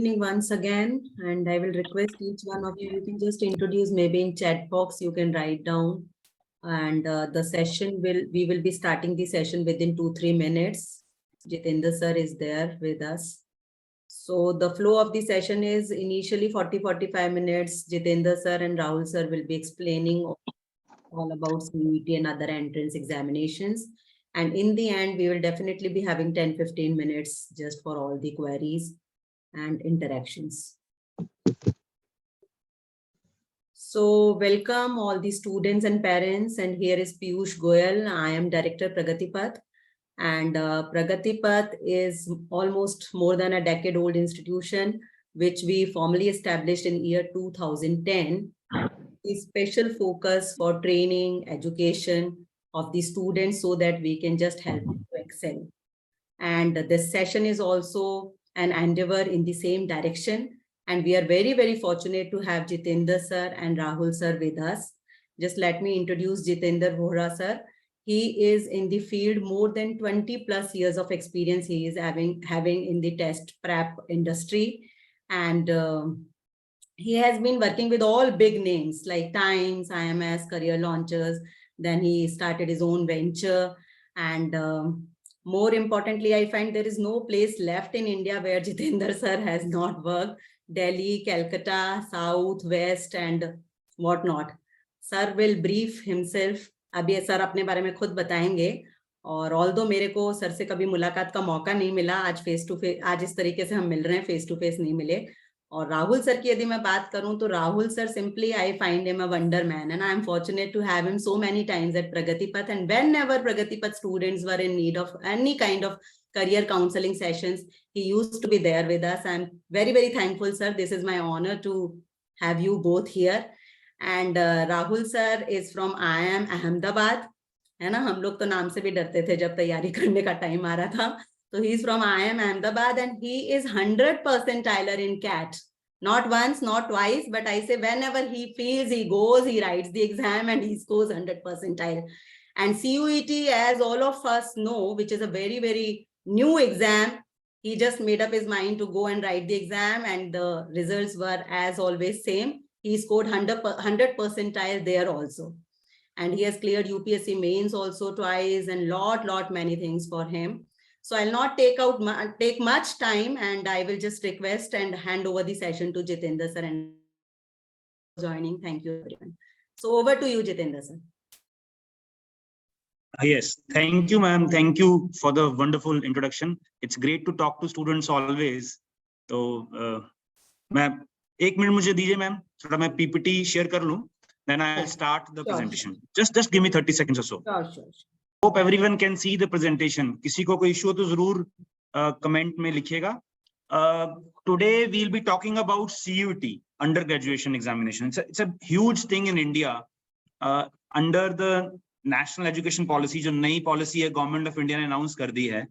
Evening once again, and I will request each one of you can just introduce, maybe in chat box you can write down, and the session we will be starting the session within 2-3 minutes. Jitendra sir is there with us. So the flow of the session is initially 40-45 minutes. Jitendra sir and Rahul sir will be explaining all about CET and other entrance examinations. And in the end, we will definitely be having 10-15 minutes just for all the queries and interactions. So welcome all the students and parents, and here is Piyush Goyal. I am Director Pragati Path, and Pragati Path is almost more than a decade old institution which we formally established in year 2010. A special focus for training, education of the students so that we can just help them to excel. And this session is also an endeavor in the same direction. And we are very, very fortunate to have Jitendra sir and Rahul sir with us. Just let me introduce Jitendra Vohra sir. He is in the field, more than 20 plus years of experience he is having in the test prep industry. And he has been working with all big names like Times, IMS, Career Launchers. Then he started his own venture. And more importantly, I find there is no place left in India where Jitendra sir has not worked. Delhi, Calcutta, South, West, and whatnot. Sir will brief himself. अभी sir अपने बारे में खुद बताएंगे. और although मेरे को sir से कभी मुलाकात का मौका नहीं मिला, आज फेस टू फेस, आज इस तरीके से हम मिल रहे हैं, फेस टू फेस नहीं मिले. और राहुल सर की यदि मैं बात करूं तो Rahul sir, simply I find him a wonder man, and I am fortunate to have him so many times at Pragati Path. And whenever Pragati Path students were in need of any kind of career counseling sessions, he used to be there with us. I'm very, very thankful, sir. This is my honor to have you both here. And Rahul sir is from IIM Ahmedabad. है ना, हम लोग तो नाम से भी डरते थे जब तैयारी करने का टाइम आ रहा था. So he is from IIM Ahmedabad, and he is 100 percentiler in CAT. Not once, not twice, but I say whenever he feels, he goes, he writes the exam and he scores 100 percentile. And CUET, as all of us know, which is a very, very new exam, he just made up his mind to go and write the exam, and the results were as always same. He scored 100 percentile there also. And he has cleared UPSC mains also twice, and lot many things for him. So I'll not take much time, and I will just request and hand over the session to Jitendra sir and joining. Thank you, everyone. So over to you, Jitendra sir. Yes, thank you, ma'am. Thank you for the wonderful introduction. It's great to talk to students always. So, ma'am, 1 minute मुझे दीजिए, ma'am. थोड़ा मैं PPT share कर लूँ. Then I'll start the presentation. Just give me 30 seconds or so. Sure. Hope everyone can see the presentation. किसी को कोई issue हो तो जरूर comment में लिखिएगा. Today we'll be talking about CUET, undergraduation examination. It's a huge thing in India. Under the national education policy, जो नई policy है government of India ने announce कर दी है,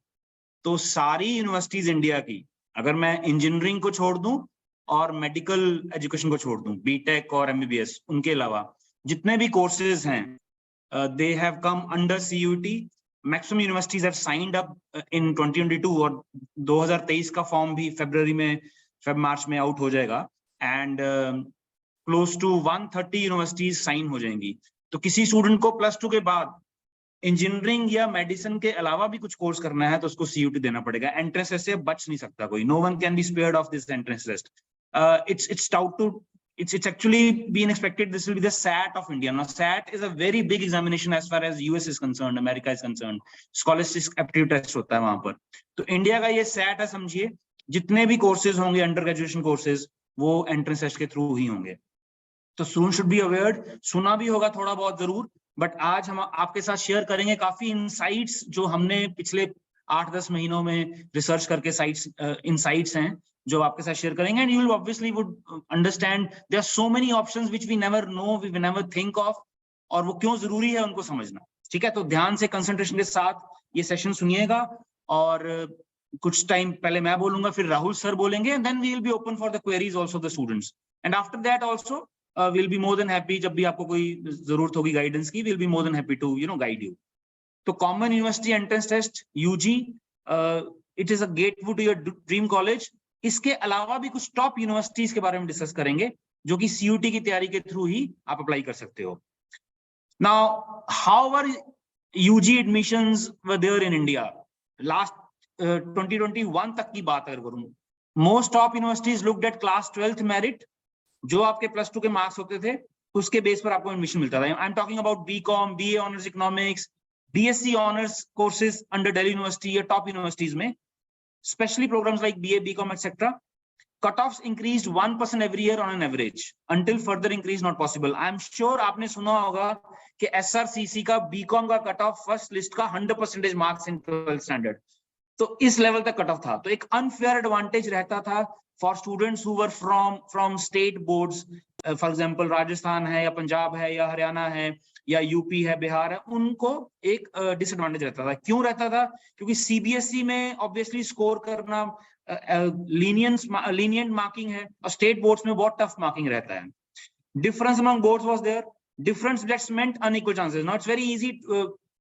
तो सारी universities India की, अगर मैं engineering को छोड़ दूं और medical education को छोड़ दूं, BTech और MBBS, उनके अलावा जितने भी courses हैं, they have come under CUET. Maximum universities have signed up in 2022, और 2023 का फॉर्म भी फरवरी में, मार्च में आउट हो जाएगा, and close to 130 universities sign हो जाएंगी. तो किसी स्टूडेंट को +2 के बाद इंजीनियरिंग या मेडिसिन के अलावा भी कुछ कोर्स करना है तो उसको CUET देना पड़ेगा. एंट्रेंस टेस्ट से बच नहीं सकता कोई. No one can be spared off this entrance test. It's actually been expected this will be the SAT of India. Now, SAT is a very big examination as far as US is concerned, America is concerned. Scholastic aptitude test होता है वहां पर. तो India का ये SAT है, समझिए. जितने भी कोर्सेज होंगे, अंडर ग्रेजुएशन कोर्सेज, वो एंट्रेंस टेस्ट के थ्रू ही होंगे. तो students should be aware. सुना भी होगा थोड़ा बहुत जरूर, बट आज हम आपके साथ शेयर करेंगे काफी इनसाइट्स जो हमने पिछले 8-10 महीनों में रिसर्च करके इनसाइट्स हैं जो आपके साथ शेयर करेंगे. And you will obviously would understand there are so many options which we never know, we never think of, और वो क्यों जरूरी है उनको समझना. ठीक है, तो ध्यान से कंसंट्रेशन के साथ ये सेशन सुनिएगा. और कुछ टाइम पहले मैं बोलूंगा, फिर राहुल सर बोलेंगे, and then we will be open for the queries also the students. And after that also we will be more than happy, जब भी आपको कोई जरूरत होगी गाइडेंस की, we will be more than happy to guide you. तो common university entrance test UG, it is a gateway to your dream college. इसके अलावा भी कुछ टॉप यूनिवर्सिटीज के बारे में डिस्कस करेंगे जो कि CUT की तैयारी के थ्रू ही आप अप्लाई कर सकते हो। Now how are UG admissions were there in India last 2021 तक की बात अगर करूं, most top universities looked at class 12th मेरिट, जो आपके +2 के मार्क्स होते थे उसके बेस पर आपको एडमिशन मिलता था। I am talking about BCom, BA honours economics, BSc honours courses under Delhi university या टॉप यूनिवर्सिटीज में, specially programmes like BA, BCom etc. Cutoffs increased 1% every year on an average until further increase not possible. I am sure आपने सुना होगा कि SRCC का BCom का cut off first list का 100% marks in 12th standard, तो इस level तक कट ऑफ था। तो एक अनफेयर एडवांटेज रहता था for students who were from state boards, for example Rajasthan है या पंजाब है या हरियाणा है या यूपी है, बिहार है, उनको एक डिसएडवांटेज रहता था। क्यों रहता था? क्योंकि CBSE में ऑब्वियसली स्कोर करना लीनियंट मार्किंग है और स्टेट बोर्ड्स में बहुत टफ मार्किंग रहता है। Difference among boards was there, different subjects meant unequal chances. Now it's very easy,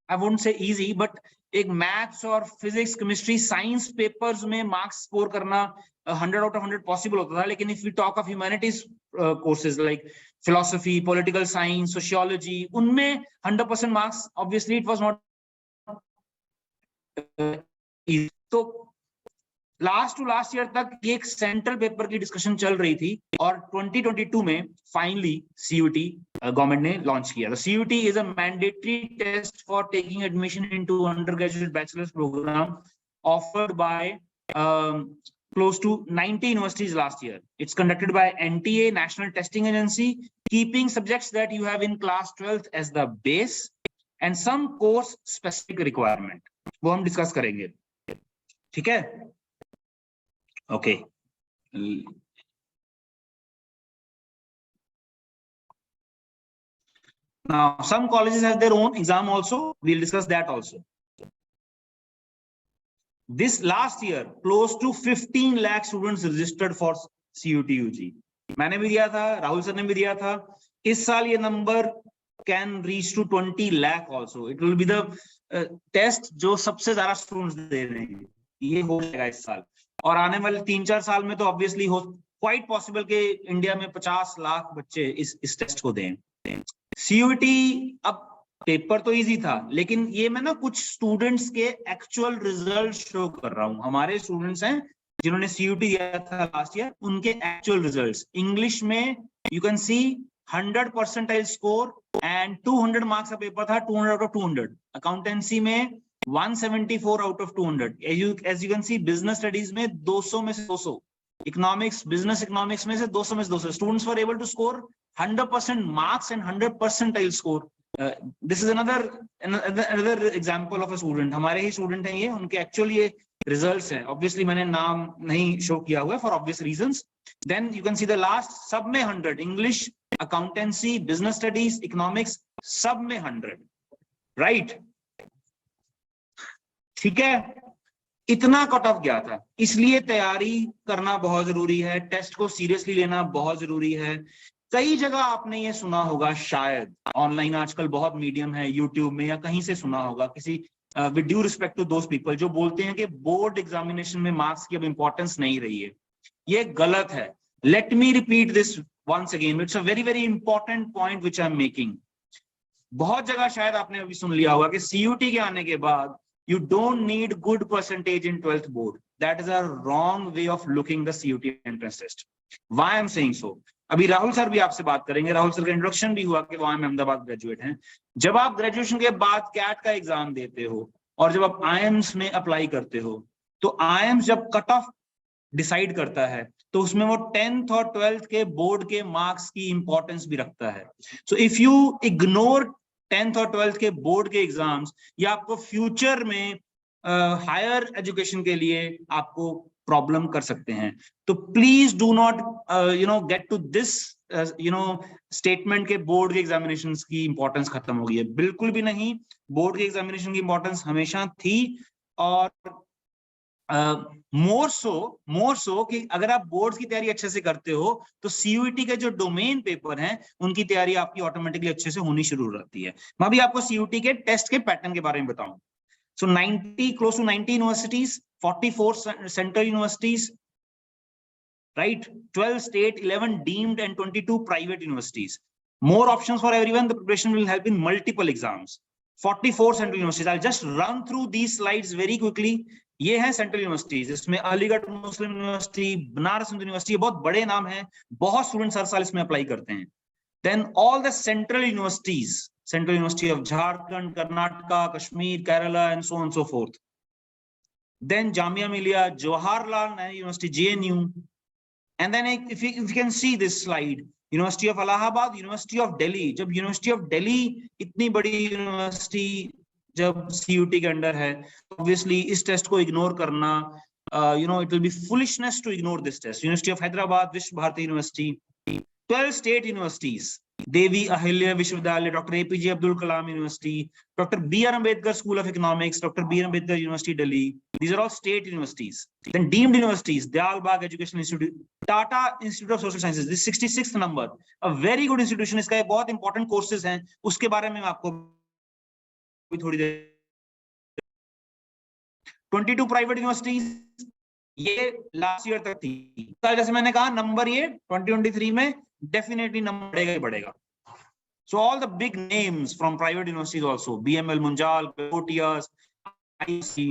I won't say easy, but एक मैथ्स और फिजिक्स, केमिस्ट्री, साइंस पेपर्स में मार्क्स स्कोर करना 100 आउट ऑफ 100 पॉसिबल होता था। लेकिन if we talk of humanities courses like philosophy, political science, sociology, उनमें 100% marks obviously it was not easy. तो last to last year तक ये एक सेंट्रल पेपर की डिस्कशन चल रही थी और 2022 में फाइनली CUT गवर्नमेंट ने लॉन्च किया। CUT is a mandatory test for taking admission into undergraduate bachelors programme offered by close to 90 universities last year. It's conducted by NTA, National Testing Agency, keeping subjects that you have in class 12th as the base and some course specific requirement. वो हम discuss करेंगे, ठीक है? Okay. Now, some colleges have their own exam also. We'll discuss that also. This last year, close to 15 lakh students registered for CUT UG. मैंने भी दिया था, Rahul sir ने भी दिया था। इस साल ये number can reach to 20 lakh also. It will be the test जो सबसे ज्यादा स्टूडेंट्स दे रहे हैं, ये हो जाएगा इस साल। और आने वाले 3-4 साल में तो ऑब्वियसली हो क्वाइट पॉसिबल कि इंडिया में 50 लाख बच्चे इस टेस्ट को दें। CUT अब पेपर तो इजी था, लेकिन ये मैं ना कुछ स्टूडेंट्स के एक्चुअल रिजल्ट शो कर रहा हूँ। हमारे स्टूडेंट्स हैं जिन्होंने CUT दिया था लास्ट ईयर, उनके एक्चुअल रिजल्ट्स। इंग्लिश में you can see 100 percentile score and 200 marks का पेपर था, 200 आउट ऑफ 200। अकाउंटेंसी में 174 out of 200। As you can see business studies में 200 में से 200, इकोनॉमिक्स, बिजनेस इकोनॉमिक्स में से 200 में से 200। Students were able to score 100% marks and 100 percentile score. This is another example of a student. हमारे ही स्टूडेंट हैं ये, उनके एक्चुअल ये रिजल्ट्स हैं। ऑब्वियसली मैंने नाम नहीं शो किया हुआ है for obvious reasons. Then you can see the last, सब में 100, English, accountancy, business studies, economics, सब में 100, राइट? ठीक है, इतना कट ऑफ गया था। इसलिए तैयारी करना बहुत जरूरी है, टेस्ट को सीरियसली लेना बहुत जरूरी है। कई जगह आपने ये सुना होगा, शायद ऑनलाइन आजकल बहुत मीडियम है, यूट्यूब में या कहीं से सुना होगा, किसी with due respect to those people जो बोलते हैं कि बोर्ड एग्जामिनेशन में मार्क्स की अब इंपॉर्टेंस नहीं रही है। ये गलत है। Let me repeat this once again, it's a very very important point which I am making. बहुत जगह शायद आपने अभी सुन लिया होगा कि CUT के आने के बाद you don't need good percentage in 12th board. That is a wrong way of looking the CUT entrance test. Why I'm saying so? अभी राहुल सर भी आपसे बात करेंगे। राहुल सर का इंट्रोडक्शन भी हुआ कि वो अहमदाबाद ग्रेजुएट हैं। जब आप ग्रेजुएशन के बाद कैट का एग्जाम देते हो और जब आप IIMS में अप्लाई करते हो, तो IIMS जब कट ऑफ डिसाइड करता है तो उसमें वो 10th और 12th के बोर्ड के मार्क्स की इंपॉर्टेंस भी रखता है। सो इफ यू इग्नोर 10th और 12th के बोर्ड के एग्जाम्स, या आपको फ्यूचर में हायर एजुकेशन के लिए आपको प्रॉब्लम कर सकते हैं। तो please do not get to this statement के बोर्ड के एग्जामिनेशंस की इंपॉर्टेंस खत्म हो गई है। बिल्कुल भी नहीं, बोर्ड के एग्जामिनेशन की इंपॉर्टेंस हमेशा थी। और मोर सो कि अगर आप बोर्ड्स की तैयारी अच्छे से करते हो तो CUT के जो डोमेन पेपर हैं उनकी तैयारी आपकी ऑटोमेटिकली अच्छे से होनी शुरू हो जाती है। मैं अभी आपको CUT के टेस्ट के पैटर्न के बारे में बताऊं। सो close to 90 universities, 44 central universities, right? 12 state, 11 deemed, and 22 private universities. More options for everyone. The preparation will help in multiple exams. 44 central universities. I'll just run through these slides very quickly. ये है central universities, इसमें अलीगढ़ मुस्लिम university, Banaras Hindu university, बहुत बड़े नाम हैं, बहुत students हर साल इसमें अप्लाई करते हैं. Then all the central universities, Central University of Jharkhand, Karnataka, Kashmir, Kerala, and so on and so forth. Then Jamia Millia, Jawaharlal Nehru University, JNU. And then if you can see this slide, University of Allahabad, University of Delhi. जब University of Delhi इतनी बड़ी university जब CUT के under है, obviously इस test को ignore करना, it will be foolishness to ignore this test. University of Hyderabad, Vishwa Bharati University. 12 state universities, Devi Ahilya Vishwavidyalaya, Dr. APJ Abdul Kalam University, Dr. B.R. Ambedkar School of Economics, Dr. B.R. Ambedkar University, Delhi. These are all state universities. Then deemed universities, Dayal Bagh Educational Institute, Tata Institute of Social Sciences, this 66th number, a very good institution. इसका बहुत important courses हैं, उसके बारे में आपको थोड़ी देर. 22 private universities, ये last year तक थी. जैसे मैंने कहा नंबर ये 2023 में definitely number बढ़ेगा ही बढ़ेगा. So all the big names from private universities also, BML, Munjal, Proteas, IC,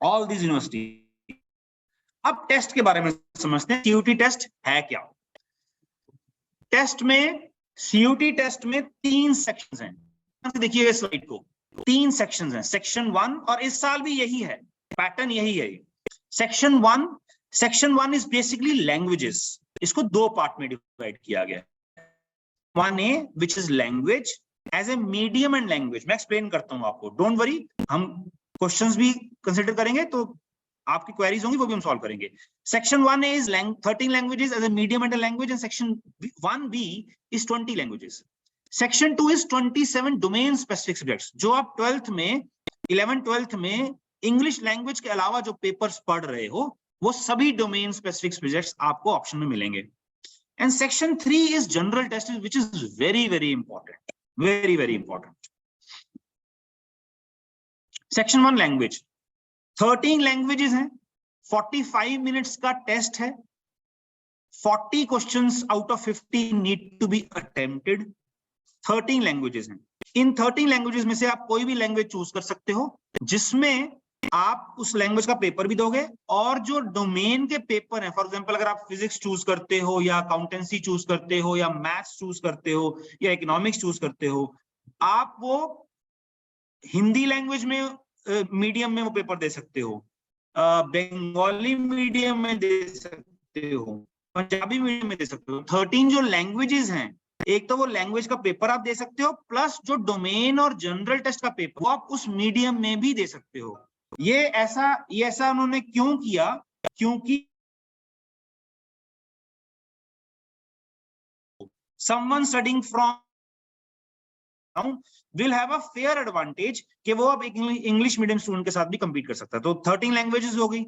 all these universities. अब टेस्ट के बारे में समझते हैं. CUT टेस्ट है क्या? टेस्ट में CUT टेस्ट में 3 सेक्शंस हैं. देखिएगा स्लाइड को, 3 सेक्शंस हैं. सेक्शन 1, और इस साल भी यही है, पैटर्न यही है. Section 1 is basically languages. इसको 2 पार्ट में डिवाइड किया गया. 1A which is language as a medium and language. मैं एक्सप्लेन करता हूं आपको, डोंट वरी. हम क्वेश्चंस भी कंसीडर करेंगे, तो आपकी क्वेरीज होंगी वो भी हम सॉल्व करेंगे. Section 1A is 13 languages as a medium and a language, and section 1B is 20 languages. Section 2 is 27 domain specific subjects. जो आप 11th-12th में इंग्लिश लैंग्वेज के अलावा जो पेपर्स पढ़ रहे हो, वो सभी डोमेन स्पेसिफिक सब्जेक्ट्स आपको ऑप्शन में मिलेंगे. And section 3 is general test, which is very very important, very very important. Section 1 language, 13 languages हैं, 45 मिनट्स का टेस्ट है, 40 questions out of 50 need to be attempted. 13 languages हैं. इन 13 लैंग्वेजेस में से आप कोई भी लैंग्वेज चूज कर सकते हो, जिसमें आप उस लैंग्वेज का पेपर भी दोगे, और जो डोमेन के पेपर हैं, फॉर एग्जांपल अगर आप फिजिक्स चूज करते हो, या अकाउंटेंसी चूज करते हो, या मैथ्स चूज करते हो, या इकोनॉमिक्स चूज करते हो, आप वो हिंदी लैंग्वेज में मीडियम में वो पेपर दे सकते हो, बंगाली मीडियम में दे सकते हो, पंजाबी मीडियम में दे सकते हो. 13 जो लैंग्वेजेस हैं, एक तो वो लैंग्वेज का पेपर आप दे सकते हो, प्लस जो डोमेन और जनरल टेस्ट का पेपर वो आप उस मीडियम में भी दे सकते हो. ये ऐसा उन्होंने क्यों किया? क्योंकि someone studying from will have a fair advantage कि वो अब इंग्लिश मीडियम स्टूडेंट के साथ भी compete कर सकता है. तो 13 लैंग्वेजेस हो गई.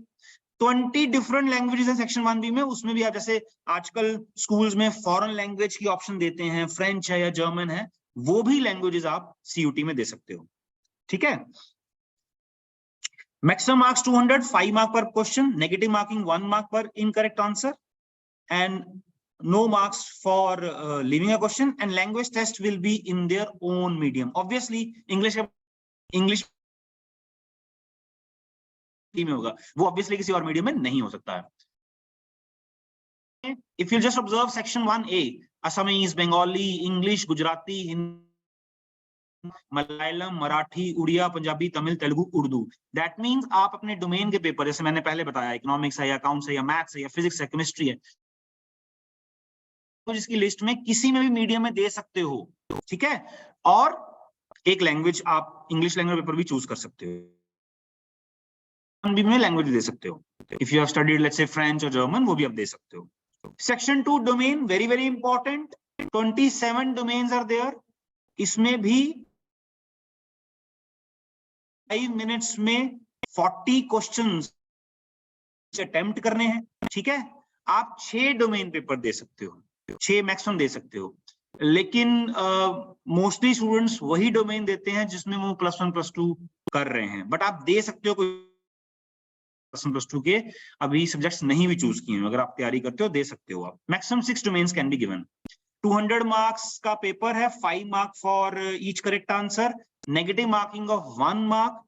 20 डिफरेंट लैंग्वेजेस हैं सेक्शन 1B में. उसमें भी आप जैसे आजकल स्कूल्स में फॉरेन लैंग्वेज की ऑप्शन देते हैं, फ्रेंच है या जर्मन है, वो भी लैंग्वेजेस आप CUT में दे सकते हो. ठीक है. मैक्सिमम मार्क्स 200, 5 मार्क पर क्वेश्चन, नेगेटिव मार्किंग 1 मार्क पर incorrect answer, and no marks for leaving a question, and language test will be in their own medium. Obviously English में होगा, वो obviously किसी और मीडियम में नहीं हो सकता है. If you just observe section 1A, Assamese, Bengali, English, Gujarati, Hindi, Malayalam, Marathi, Oriya, Punjabi, Tamil, Telugu, Urdu. That means आप अपने डोमेन के पेपर, जैसे मैंने पहले बताया, इकोनॉमिक्स है या अकाउंट्स है या मैथ्स है या फिजिक्स है, केमिस्ट्री है, तो जिसकी लिस्ट में किसी में भी मीडियम में दे सकते हो. ठीक है. और एक लैंग्वेज आप इंग्लिश लैंग्वेज पेपर भी चूज कर सकते हो, में लैंग्वेज दे सकते हो. If you have studied let's say French और जर्मन, वो भी आप दे सकते हो. Section 2 domain, very very important. 27 domains are there. इसमें भी 5 मिनट्स में 40 क्वेश्चंस अटेम्प्ट करने हैं. ठीक है. आप 6 डोमेन पेपर दे सकते हो, 6 मैक्सिमम दे सकते हो, लेकिन मोस्टली स्टूडेंट्स वही डोमेन देते हैं जिसमें वो +1 +2 कर रहे हैं. बट आप दे सकते हो, कोई +1 + 2 के अभी सब्जेक्ट्स नहीं भी चूज किए हैं, अगर आप तैयारी करते हो दे सकते हो आप। Maximum 6 domains can be given. 200 marks का पेपर है, 5 mark for each correct answer, negative marking of 1 mark,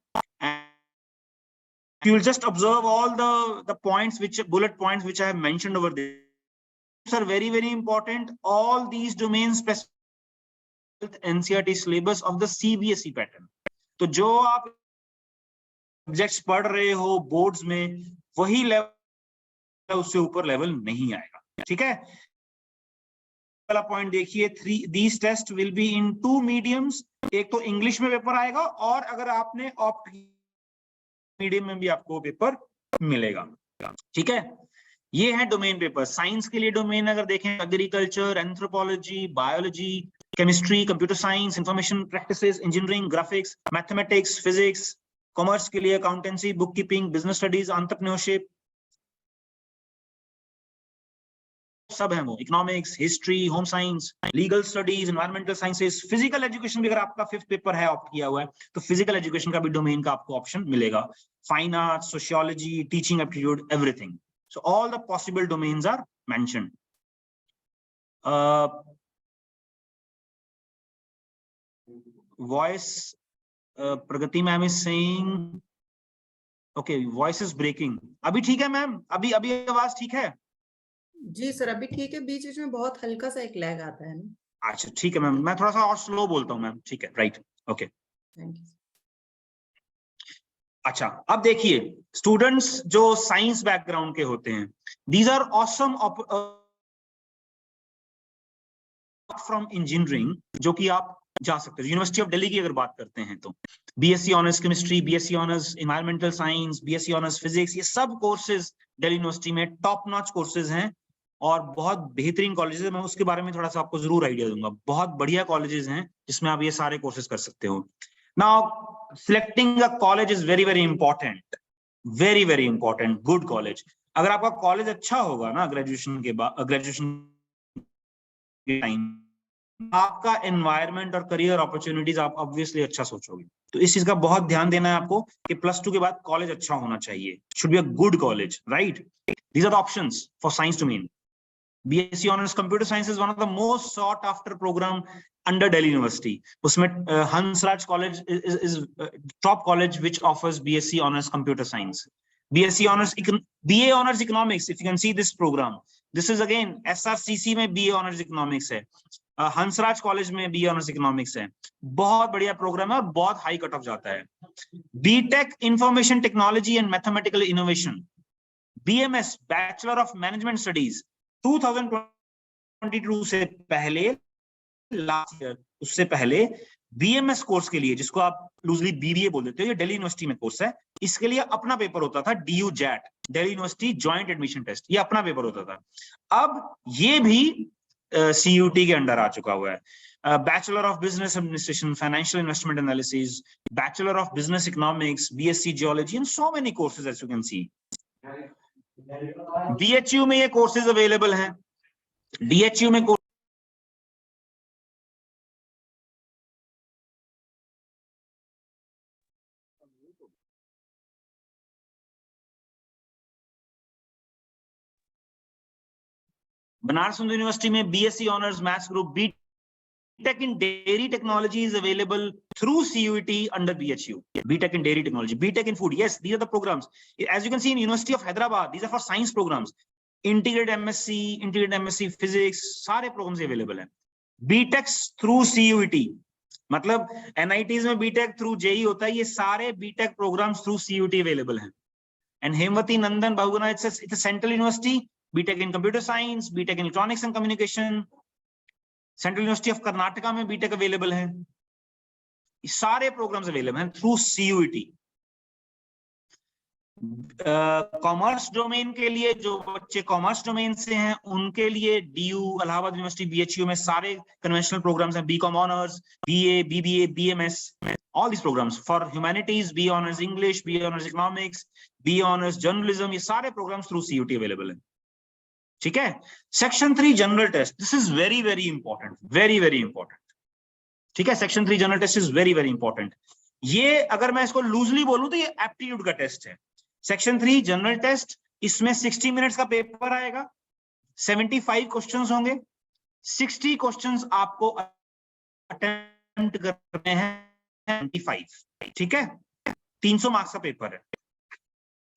you will just observe all the points, which bullet points which I have mentioned over there are very very important. All these domains specific NCERT syllabus of the CBSE pattern. तो जो आप subjects पढ़ रहे हो boards में वही level, उससे ऊपर लेवल नहीं आएगा, ठीक है। वाला पॉइंट देखिए, these tests will be in 2 mediums, एक तो इंग्लिश में पेपर आएगा और अगर आपने ऑप्ट मीडियम में भी आपको पेपर मिलेगा, ठीक है। ये है डोमेन पेपर। साइंस के लिए डोमेन अगर देखें, agriculture, anthropology, biology, chemistry, computer science, information practices, engineering, graphics, mathematics, physics. Commerce के लिए accountancy, book keeping, business studies, entrepreneurship सब है वो, economics, history, home science, legal studies, environmental sciences, physical education भी अगर आपका 5th पेपर है opt किया हुआ है तो फिजिकल एजुकेशन का भी डोमेन का आपको ऑप्शन मिलेगा। Fine arts, sociology, teaching aptitude, everything. So all the possible domains are mentioned. Voice Pragati ma'am is saying okay, voice is breaking. अभी ठीक है मैम? अभी आवाज ठीक है? जी सर अभी ठीक है, बीच बीच में बहुत हल्का सा एक लैग आता है ना। अच्छा ठीक है मैम, मैं थोड़ा सा और स्लो बोलता हूँ मैम, ठीक है, राइट, ओके, थैंक यू। अच्छा अब देखिए, स्टूडेंट्स जो साइंस बैकग्राउंड के होते हैं, these are awesome from engineering, जो कि आप जा सकते हो। यूनिवर्सिटी ऑफ दिल्ली की अगर बात करते हैं तो BSc honours chemistry, BSc honours environmental science, BSc honours physics, ये सब कोर्सेज दिल्ली यूनिवर्सिटी में टॉप नॉच कोर्सेज हैं और बहुत बेहतरीन कॉलेजेस हैं। मैं उसके बारे में थोड़ा सा आपको जरूर आइडिया दूंगा। बहुत बढ़िया कॉलेजेस हैं जिसमें आप ये सारे कोर्सेज कर सकते हो। Now selecting a college is very very important, very very important. Good college, अगर आपका कॉलेज अच्छा होगा ना ग्रेजुएशन के बाद, ग्रेजुएशन के टाइम आपका एनवायरनमेंट और करियर अपॉर्चुनिटीज आप ऑब्वियसली अच्छा सोचोगे। तो इस चीज का बहुत ध्यान देना है आपको कि +2 के बाद कॉलेज अच्छा होना चाहिए, should be a good college, right. These are the options for science domain. BSc honours computer science is one of the most sought after program under Delhi university. उसमें Hansraj college is top college which offers BSc honours computer science. BSc honours BA honours economics, if you can see this program, this is again SRCC में BA honours economics है, Hansraj college में BA honours economics है। बहुत बढ़िया programme है और बहुत high cut off जाता है। BTech information technology and mathematical innovation, BMS bachelor of management studies 2022 से पहले, लास्ट ईयर उससे पहले BMS कोर्स के लिए, जिसको आप लूजली BBA बोल देते हो, ये दिल्ली यूनिवर्सिटी में कोर्स है। इसके लिए अपना पेपर होता था, DU JAT, Delhi university joint admission test, ये अपना पेपर होता था। अब ये भी CUT के अंडर आ चुका हुआ है। Bachelor of business administration, financial investment analysis, bachelor of business economics, BSc geology, and so many courses as you can see. BHU में ये कोर्सेज अवेलेबल हैं। DHU में बनारस हिंदू यूनिवर्सिटी में BSc honours maths group, BTech in dairy technology is available through CUET under BHU. BTech in dairy technology, BTech in food. Yes, these are the programs. As you can see in University of Hyderabad, these are for science programs. Integrated MSc physics, सारे programs available हैं. BTech through CUET, मतलब NITs में BTech through JEE होता है, ये सारे BTech programs through CUET available हैं. And Hemwati Nandan Bahuguna, it's a central university. BTech in computer science, BTech in electronics and communication. Central university of Karnataka में BTech available है। सारे programmes available हैं through CUET। Commerce domain के लिए, जो बच्चे commerce domain से हैं उनके लिए DU, इलाहाबाद यूनिवर्सिटी, BHU में सारे कन्वेंशनल प्रोग्राम्स हैं। BCom honours, BA, BBA, BMS, all these programs. For humanities, BA honours English, BA honours economics, BA honours journalism, ये सारे प्रोग्राम्स थ्रू CUET अवेलेबल हैं, ठीक है। Section 3 general test, this is very very important, very very important, ठीक है। Section 3 general test is very very important. ये अगर मैं इसको लूजली बोलूं तो ये एप्टीट्यूड का टेस्ट है। सेक्शन 3 जनरल टेस्ट, इसमें 60 मिनट्स का पेपर आएगा, 75 क्वेश्चंस होंगे, 60 क्वेश्चंस आपको अटेम्प्ट करने हैं, 75, ठीक है, 300 मार्क्स का पेपर है।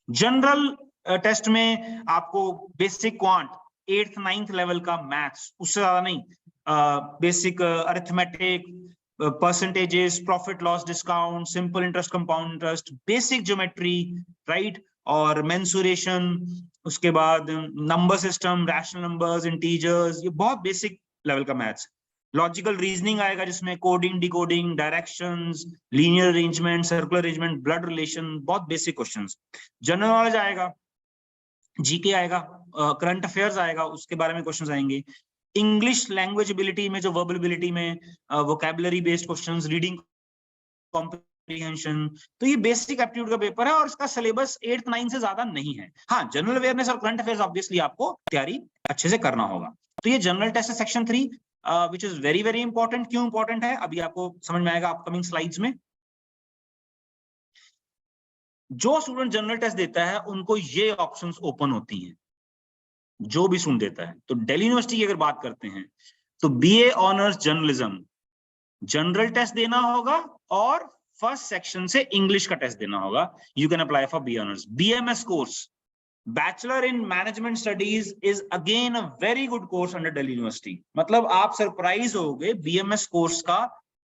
जनरल टेस्ट में आपको basic quant 8th 9th level का मैथ्स, उससे ज्यादा नहीं, basic arithmetic, percentages, profit loss discount, simple interest, compound interest, basic geometry, right, और मेंसुरेशन, उसके बाद number system, rational numbers, integers, ये बहुत बेसिक लेवल का मैथ्स। लॉजिकल रीजनिंग आएगा जिसमें coding, decoding, directions, linear arrangement, circular arrangement, blood relation, बहुत basic questions. General knowledge आएगा, जीके आएगा, करंट अफेयर्स आएगा, उसके बारे में क्वेश्चंस आएंगे। इंग्लिश लैंग्वेज एबिलिटी में, जो वर्बल एबिलिटी में, vocabulary based questions, reading comprehension, तो ये बेसिक एप्टीट्यूड का पेपर है और इसका सिलेबस 8th 9th से ज्यादा नहीं है। हाँ, जनरल अवेयरनेस और करंट अफेयर्स ऑब्वियसली आपको तैयारी अच्छे से करना होगा। तो ये जनरल टेस्ट है section 3, which is very very important. क्यों इंपॉर्टेंट है अभी आपको समझ में आएगा अपकमिंग स्लाइड्स में। जो स्टूडेंट जनरल टेस्ट देता है उनको ये ऑप्शंस ओपन होती हैं, जो भी स्टूडेंट देता है। तो दिल्ली यूनिवर्सिटी की अगर बात करते हैं तो BA honours journalism, general test देना होगा और फर्स्ट सेक्शन से इंग्लिश का टेस्ट देना होगा। You can apply for B honours. BMS course, bachelor in management studies, is again a very good course under Delhi university. मतलब आप सरप्राइज होगे, बीएमएस कोर्स का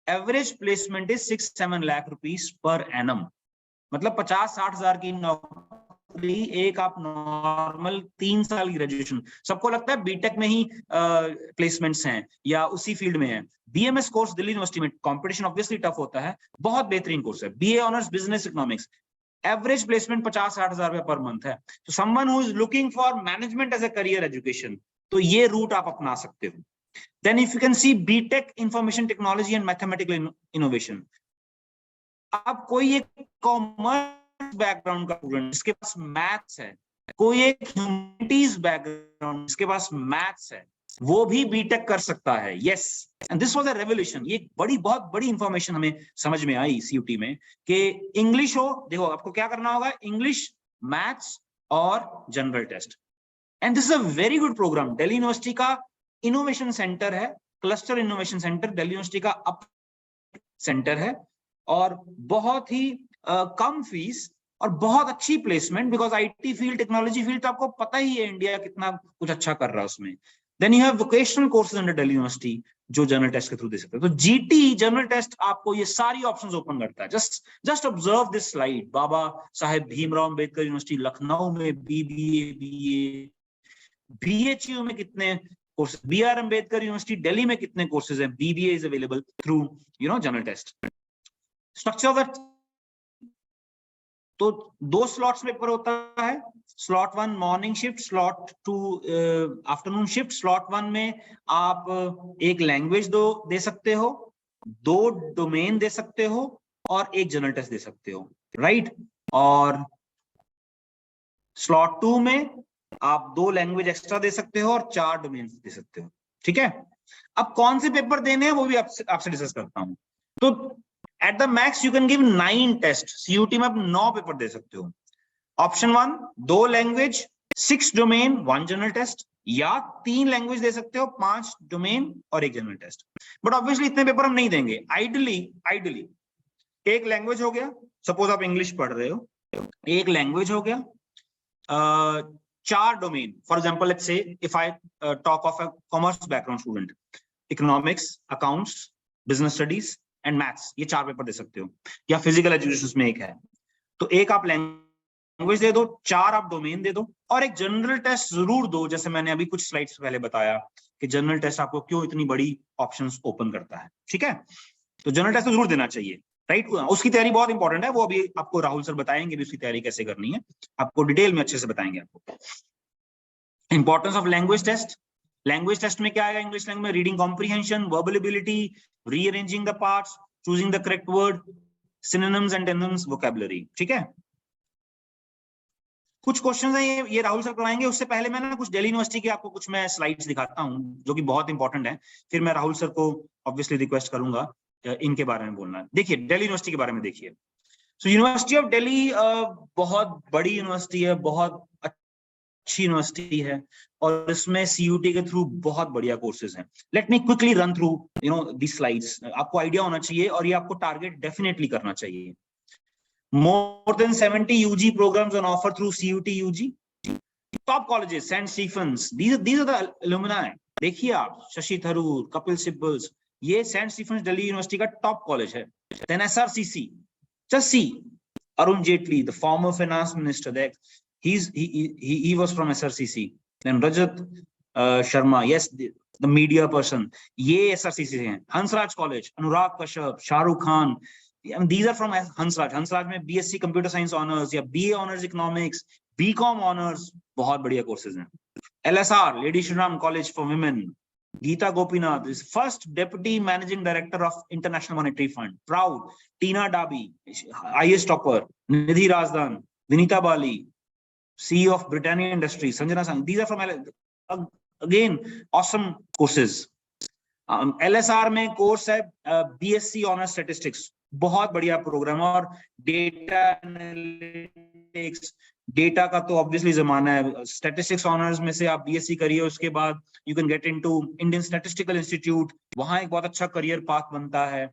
average placement is 6-7 lakh rupees per annum. मतलब 50-60 हजार की नौकरी, एक आप नॉर्मल 3 साल की ग्रेजुएशन, सबको लगता है बीटेक में ही प्लेसमेंट्स हैं या उसी फील्ड में है। बीएमएस कोर्स दिल्ली यूनिवर्सिटी में, कंपटीशन ऑब्वियसली टफ होता है, बहुत बेहतरीन कोर्स है। BA honours business economics, average placement 50-60 हजार रुपए पर मंथ है। तो someone who is looking for management as a career education, तो ये रूट आप अपना सकते हो। Then if you can see BTech information technology and mathematical innovation. अब कोई एक कॉमर्स बैकग्राउंड का स्टूडेंट जिसके पास मैथ्स है, कोई एक ह्यूमैनिटीज बैकग्राउंड जिसके पास मैथ्स है, वो भी बीटेक कर सकता है। Yes, and this was a revolution. ये बहुत बड़ी इंफॉर्मेशन हमें समझ में आई सीयूटी में कि इंग्लिश हो, देखो आपको क्या करना होगा, इंग्लिश, मैथ्स और general test. And this is a very good programme. Delhi university का इनोवेशन सेंटर है, cluster innovation centre Delhi university का अप सेंटर है, और बहुत ही कम फीस और बहुत अच्छी placement, because IT field, technology field तो आपको पता ही है इंडिया कितना कुछ अच्छा कर रहा है उसमें। Then you have vocational courses under Delhi university जो जनरल टेस्ट के थ्रू दे सकते हैं। तो जीटी जनरल टेस्ट आपको ये सारी ऑप्शंस ओपन करता है। Just observe this slide. Baba Saheb Bhimrao Ambedkar university Lucknow में बीबीए, बीए, बीएचयू में कितने courses, BR Ambedkar university Delhi में कितने कोर्सेज हैं, BBA is available through general test. Structure of that, तो 2 स्लॉट्स पेपर होता है, slot 1 morning shift, slot 2 afternoon shift. Slot 1 में आप एक लैंग्वेज दे सकते हो, 2 डोमेन दे सकते हो और एक जनरल टेस्ट दे सकते हो, राइट। और स्लॉट 2 में आप 2 लैंग्वेज एक्स्ट्रा दे सकते हो और 4 डोमेन दे सकते हो, ठीक है। अब कौन से पेपर देने हैं वो भी आपसे डिस्कस करता हूं। तो at the max you can give 9 test. CUT में आप 9 पेपर दे सकते हो। Option 1 2 language, 6 domain, 1 general test, या 3 लैंग्वेज दे सकते हो, 5 डोमेन और 1 जनरल टेस्ट। बट ऑब्वियसली इतने पेपर हम नहीं देंगे। आइडली एक लैंग्वेज हो गया, सपोज आप इंग्लिश पढ़ रहे हो, एक लैंग्वेज हो गया, 4 domain, for example let's say if I talk of a commerce background student, economics, accounts, business studies and maths, ये 4 पेपर दे सकते हो। या फिजिकल एजुकेशन में एक है, तो एक आप लैंग्वेज दे दो, 4 आप डोमेन दे दो, और एक जनरल टेस्ट जरूर दो। जैसे मैंने अभी कुछ स्लाइड्स पहले बताया कि जनरल टेस्ट आपको क्यों इतनी बड़ी ऑप्शंस ओपन करता है, ठीक है। तो जनरल टेस्ट तो जरूर देना चाहिए, राइट। उसकी तैयारी बहुत इंपॉर्टेंट है, वो अभी आपको राहुल सर बताएंगे भी उसकी तैयारी कैसे करनी है, आपको डिटेल में अच्छे से बताएंगे आपको। Importance of language test. Language test में क्या आएगा इंग्लिश लैंग्वेज में, reading comprehension, verbal ability, rearranging the parts, choosing the correct word, synonyms and antonyms, vocabulary, ठीक है। कुछ क्वेश्चंस हैं ये राहुल सर करवाएंगे। उससे पहले मैं ना कुछ दिल्ली यूनिवर्सिटी के आपको कुछ मैं स्लाइड्स दिखाता हूं जो कि बहुत इंपॉर्टेंट है, फिर मैं राहुल सर को ऑब्वियसली रिक्वेस्ट करूंगा इनके बारे में बोलना। देखिए दिल्ली यूनिवर्सिटी के बारे में देखिए। सो यूनिवर्सिटी ऑफ दिल्ली बहुत बड़ी यूनिवर्सिटी है, बहुत अच्छी यूनिवर्सिटी है, और इसमें CUT के थ्रू बहुत बढ़िया कोर्सेज हैं. Let me quickly run through the slides. आपको आइडिया होना चाहिए और ये आपको टारगेट डेफिनेटली करना चाहिए. More than 70 UG programs on offer through CUT UG. Top colleges, St. Stephens. These are the alumni. देखिए आप, शशि थरूर, कपिल सिब्बल, ये सेंट स्टीफेंस दिल्ली यूनिवर्सिटी का टॉप कॉलेज है. Then SRCC, just see, Arun Jaitley, the former finance minister, that he was from SRCC. Then Rajat Sharma, yes, the media person, ये SRCC हैं. Hansraj College, Anurag Kashyap, Shahrukh Khan, and these are from Hansraj. Hansraj में BSc Computer Science Honors या BA Honors Economics, BCom Honors, बहुत बढ़िया courses हैं. LSR, Lady Shri Ram College for Women. Geeta Gopinath is first Deputy Managing Director of International Monetary Fund. Proud. Tina Dabi, IAS topper. Nidhi Razdan, Vinita Bali, CEO of Britannia Industries. Sanjana Sang. These are from, again, awesome courses. LSR में course है BSc Honors Statistics. बहुत बढ़िया programme. और data analytics, data का तो obviously जमाना है. Statistics honours में से आप BSc करिए, उसके बाद you can get into Indian statistical institute. वहां एक बहुत अच्छा करियर पाथ बनता है,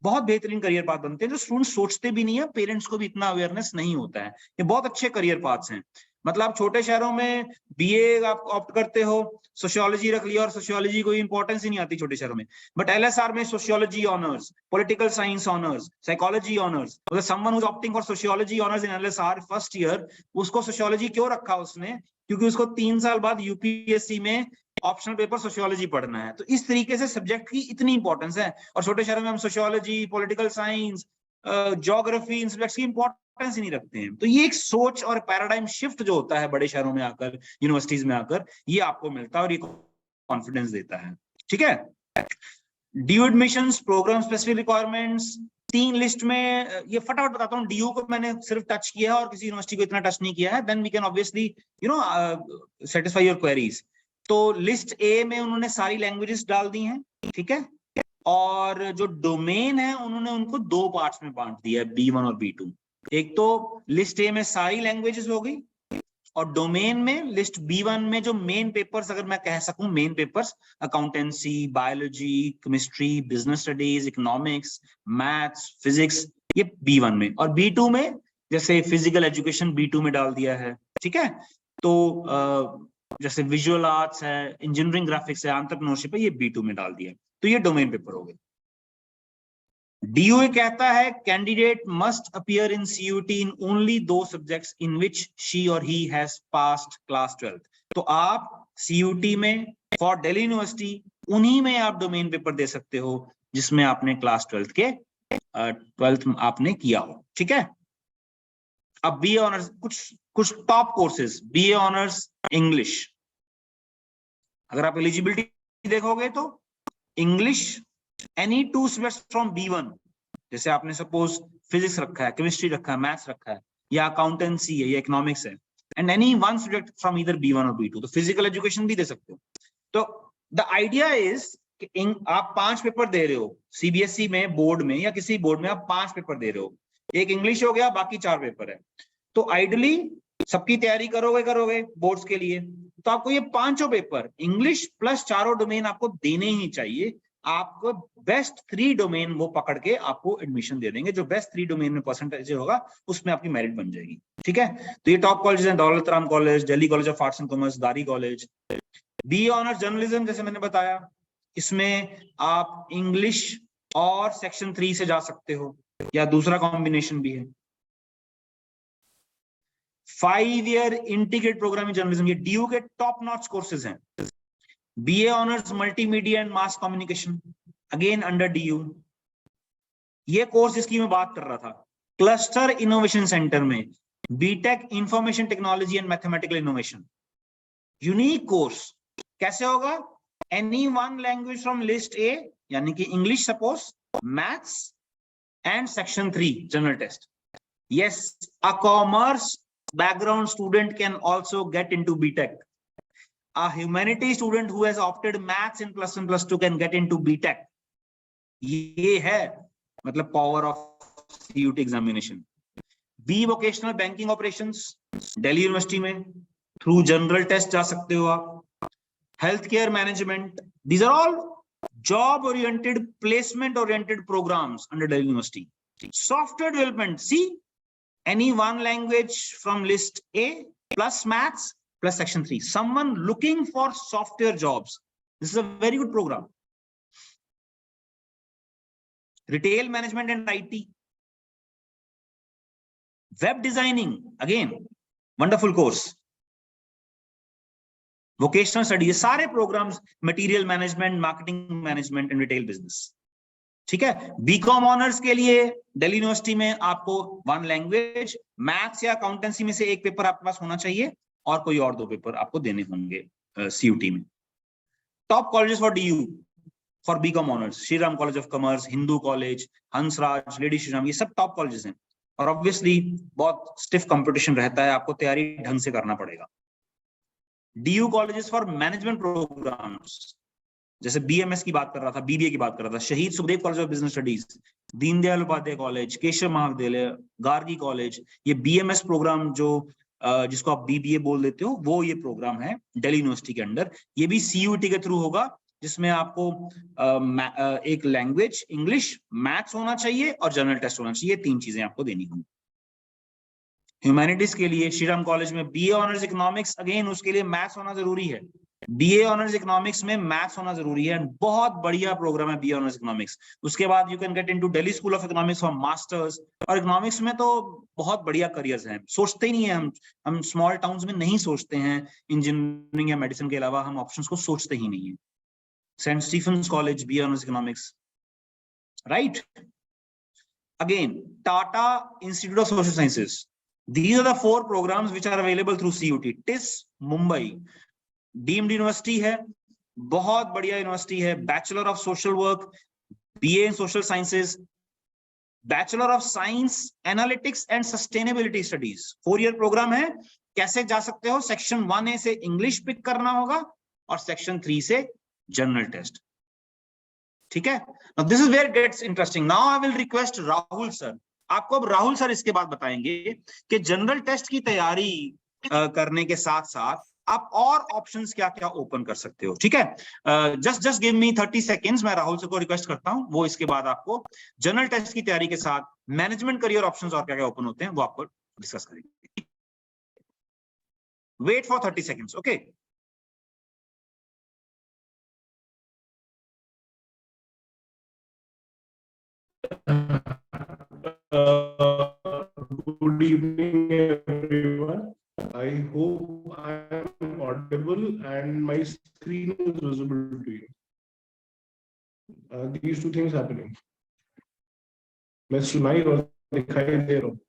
बहुत बेहतरीन करियर पाथ बनते हैं जो स्टूडेंट्स सोचते भी नहीं है, पेरेंट्स को भी इतना अवेयरनेस नहीं होता है. ये बहुत अच्छे करियर पाथ्स हैं. मतलब छोटे शहरों में BA आप ऑप्ट करते हो, सोशियोलॉजी रख लिया, और सोशियोलॉजी कोई इंपॉर्टेंस ही नहीं आती छोटे शहरों में. बट LSR में sociology honours, political science honours, psychology honours. मतलब someone who is opting for sociology honours in LSR first year, उसको सोशियोलॉजी क्यों रखा उसने? क्योंकि उसको 3 साल बाद UPSC में ऑप्शनल पेपर सोशियोलॉजी पढ़ना है. तो इस तरीके से सब्जेक्ट की इतनी इंपॉर्टेंस है. और छोटे शहरों में हम सोशियोलॉजी, पॉलिटिकल साइंस, ज्योग्राफी, इन सब्जेक्ट्स की इंपॉर्टेंस ही नहीं रखते हैं. तो ये एक सोच और पैराडाइम शिफ्ट जो होता है बड़े शहरों में आकर, यूनिवर्सिटीज में आकर, ये आपको मिलता है और ये कॉन्फिडेंस देता है. ठीक है. DU admissions, programme specific requirements, 3 list में ये फटाफट बताता हूँ. DU को मैंने सिर्फ टच किया है और किसी यूनिवर्सिटी को इतना टच नहीं किया है. Then we can obviously satisfy your queries. तो लिस्ट A में उन्होंने सारी लैंग्वेजेस डाल दी हैं. ठीक है. और जो डोमेन है उन्होंने उनको 2 पार्ट्स में बांट दिया है, B1 और B2. एक तो लिस्ट A में सारी लैंग्वेजेस हो गई, और डोमेन में लिस्ट B1 में जो मेन पेपर्स, अगर मैं कह सकूं main papers, accountancy, biology, chemistry, business studies, economics, maths, physics, ये B1 में. और B2 में जैसे फिजिकल एजुकेशन B2 में डाल दिया है. ठीक है. तो जैसे विजुअल आर्ट्स है, इंजीनियरिंग ग्राफिक्स है, एंटरप्रेन्योरशिप है, ये B2 में डाल दिया है. तो ये डोमेन पेपर हो गए. DOA कहता है candidate must appear in CUT in only those subjects in which she or he has passed class 12th. तो आप CUT में फॉर दिल्ली यूनिवर्सिटी उन्हीं में आप डोमेन पेपर दे सकते हो जिसमें आपने क्लास 12th के 12th आपने किया हो. ठीक है. अब BA ऑनर्स, कुछ top courses. BA honours English. अगर आप एलिजिबिलिटी देखोगे तो English any 2 subjects from B1, जैसे आपने सपोज फिजिक्स रखा है, केमिस्ट्री रखा है, मैथ्स रखा है, या अकाउंटेंसी है, या इकोनॉमिक्स है, and any 1 subject from either B1 और B2. तो फिजिकल एजुकेशन भी दे सकते हो. तो द आइडिया इज कि आप 5 पेपर दे रहे हो CBSE में, बोर्ड में, या किसी बोर्ड में आप 5 पेपर दे रहे हो. एक इंग्लिश हो गया, बाकी 4 पेपर है. तो आइडियली सबकी तैयारी करोगे बोर्ड्स के लिए, तो आपको ये 5 पेपर इंग्लिश प्लस 4 डोमेन आपको देने ही चाहिए. आपको बेस्ट 3 डोमेन वो पकड़ के आपको एडमिशन दे देंगे. जो बेस्ट 3 डोमेन में परसेंटेज होगा उसमें आपकी मेरिट बन जाएगी. ठीक है. तो ये टॉप कॉलेज हैं: Daulat Ram college, Delhi college of arts and commerce, दारी कॉलेज. BA ऑनर्स जर्नलिज्म, जैसे मैंने बताया, इसमें आप इंग्लिश और सेक्शन 3 से जा सकते हो, या दूसरा कॉम्बिनेशन भी है. 5 year integrated programme in journalism, ये DU के टॉप नॉच कोर्सेज हैं. BA honours multimedia and mass communication, again under DU. ये कोर्स जिसकी मैं बात कर रहा था, क्लस्टर इनोवेशन सेंटर में BTech information technology and mathematical innovation. Unique course. कैसे होगा? Any 1 language from list A, यानी कि English suppose, maths and section 3 general test. Yes, a commerce background student can also get into BTech. A humanities student who has opted maths in +1 +2 can get into BTech. ये है मतलब power of CUT examination. B vocational banking operations, Delhi university में through general test जा सकते हो आप। Health care management, these are all job oriented, placement oriented programmes under Delhi university. Software development, see any one language from list A plus maths plus section 3. Someone looking for software jobs, this is a very good program. Retail management and IT, web designing, again wonderful course. Vocational studies, सारे programs, material management, marketing management and retail business. ठीक है। BCom honours के लिए Delhi university में आपको one language, maths या accountancy में से एक पेपर आपके पास होना चाहिए और कोई और 2 पेपर आपको देने होंगे सीयूटी में। Top colleges for DU for BCom honours, Shri Ram college of commerce, Hindu college, Hansraj, lady Shri Ram, ये सब टॉप कॉलेजेस हैं। और ऑब्वियसली बहुत स्टिफ कंपटीशन रहता है, आपको तैयारी ढंग से करना पड़ेगा। DU colleges for management programmes, जैसे बीएमएस की बात कर रहा था, बीबीए की बात कर रहा था, Shaheed Sukhdev college of business studies, Deendayal Upadhyay college, Keshav Mahavidyalaya, Gargi college, ये बीएमएस प्रोग्राम जो जिसको आप बीबीए बोल देते हो, वो ये प्रोग्राम है दिल्ली यूनिवर्सिटी के अंडर। ये भी सीयूटी के थ्रू होगा, जिसमें आपको एक लैंग्वेज इंग्लिश, मैथ्स होना चाहिए और जनरल टेस्ट होना चाहिए, 3 चीजें आपको देनी होंगी। ह्यूमैनिटीज के लिए श्रीराम कॉलेज में बीए ऑनर्स इकोनॉमिक्स, अगेन उसके लिए मैथ्स होना जरूरी है। बीए ऑनर्स इकोनॉमिक्स में मैथ्स होना जरूरी है, बहुत बढ़िया प्रोग्राम है बीए ऑनर्स इकोनॉमिक्स। उसके बाद you can get into Delhi school of economics for masters. और इकोनॉमिक्स में तो बहुत बढ़िया करियर्स हैं, सोचते ही नहीं है हम स्मॉल टाउन्स में नहीं सोचते हैं, इंजीनियरिंग या मेडिसिन के अलावा हम ऑप्शंस को सोचते ही नहीं है। Saint Stephen's college, BA honours economics, right. Again Tata institute of social sciences, these are the 4 programs which are available through CUT. TIS Mumbai deemed university है, बहुत बढ़िया यूनिवर्सिटी है। Bachelor of social work, BA in social sciences, bachelor of science analytics and sustainability studies, 4 year programme है। कैसे जा सकते हो? Section 1A से इंग्लिश पिक करना होगा और सेक्शन 3 से जनरल टेस्ट, ठीक है। Now this is where it gets interesting. Now I will request Rahul sir, आपको अब राहुल सर इसके बाद बताएंगे कि जनरल टेस्ट की तैयारी करने के साथ साथ आप और ऑप्शंस क्या क्या ओपन कर सकते हो, ठीक है। जस्ट गिव मी 30 सेकेंड्स, मैं राहुल सर को रिक्वेस्ट करता हूं, वो इसके बाद आपको जनरल टेस्ट की तैयारी के साथ मैनेजमेंट करियर ऑप्शंस और क्या क्या ओपन होते हैं वो आपको डिस्कस करेंगे। Wait for 30 seconds, okay. Good evening, everyone. I hope I am audible and my screen is visible to you. These 2 things happening. मैं सुनाई और दिखाई दे रहा हूँ,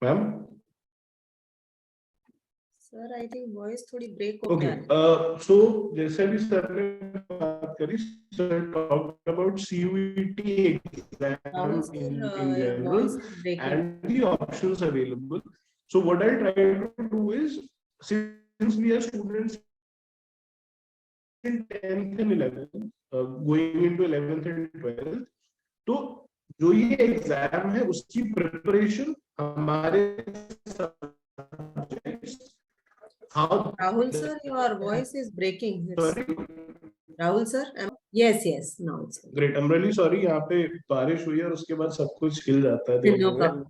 ma'am. Sir I think voice थोड़ी ब्रेक हो Okay. So जैसे भी सर ने बात करी, sir talked about CUET exam in general and the options available. So what I'll try to do is, since we are students in 10th and 11th, going into 11th and 12th, तो जो ये exam है उसकी preparation हमारे Rahul sir, your voice is breaking. Sorry. Rahul sir, yes, now it's great. I'm really sorry. यहाँ पे बारिश हुई है और उसके बाद सब कुछ हिल जाता है। No problem.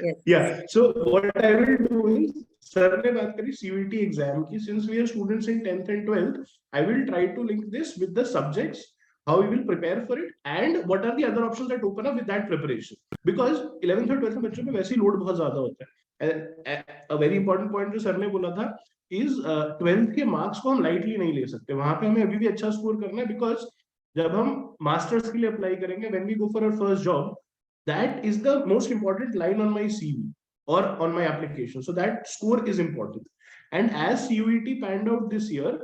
Yes. Yeah. So what I will do is, sir ने बात करी CUET एग्जाम की, since we are students in 10th and 12th, I will try to link this with the subjects, how we will prepare for it, and what are the other options that open up with that preparation. Because 11th और 12th में बच्चों में वैसे ही load बहुत ज्यादा होता है। A very important point जो सर ने बोला था is 12th के मार्क्स को हम लाइटली नहीं ले सकते, वहां पे हमें अभी भी अच्छा स्कोर करना है। बिकॉज जब हम मास्टर्स के लिए अप्लाई करेंगे, when we go for our first job, that is the most important line on my CV or on my application. So that score is important. And as CUET panned out this year,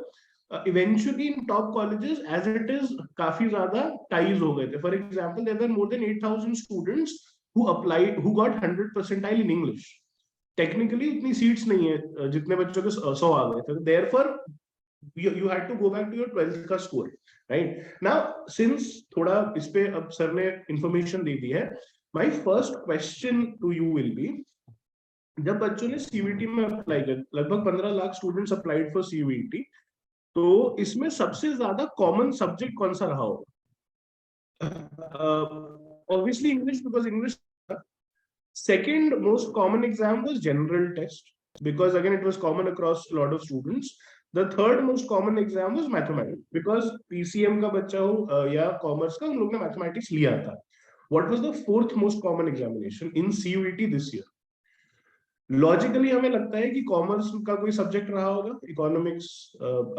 eventually in top colleges, as it is, काफी ज्यादा ties हो गए थे. For example, there were more than 8,000 students who applied, who got 100 percentile in English. Technically इतनी seats नहीं है जितने बच्चों के 100 आ गए थे, therefore you had to go back to your 12th का score, right? Now, since थोड़ा इस पे अब सर ने information दे दी है, my first question to you will be, जब बच्चों ने CUET में अप्लाई किया, लगभग 15 lakh students applied for CUET, तो इसमें सबसे ज्यादा कॉमन सब्जेक्ट कौन सा रहा होगा? Obviously English, because English. Second most common exam was general test, because again it was common across a lot of students. The third most common exam was mathematics, because PCM का बच्चा हो या commerce का, उन लोग ने mathematics लिया था. What was the fourth most common examination in CUET this year? Logically हमें लगता है कि कॉमर्स का कोई सब्जेक्ट रहा होगा, इकोनॉमिक्स,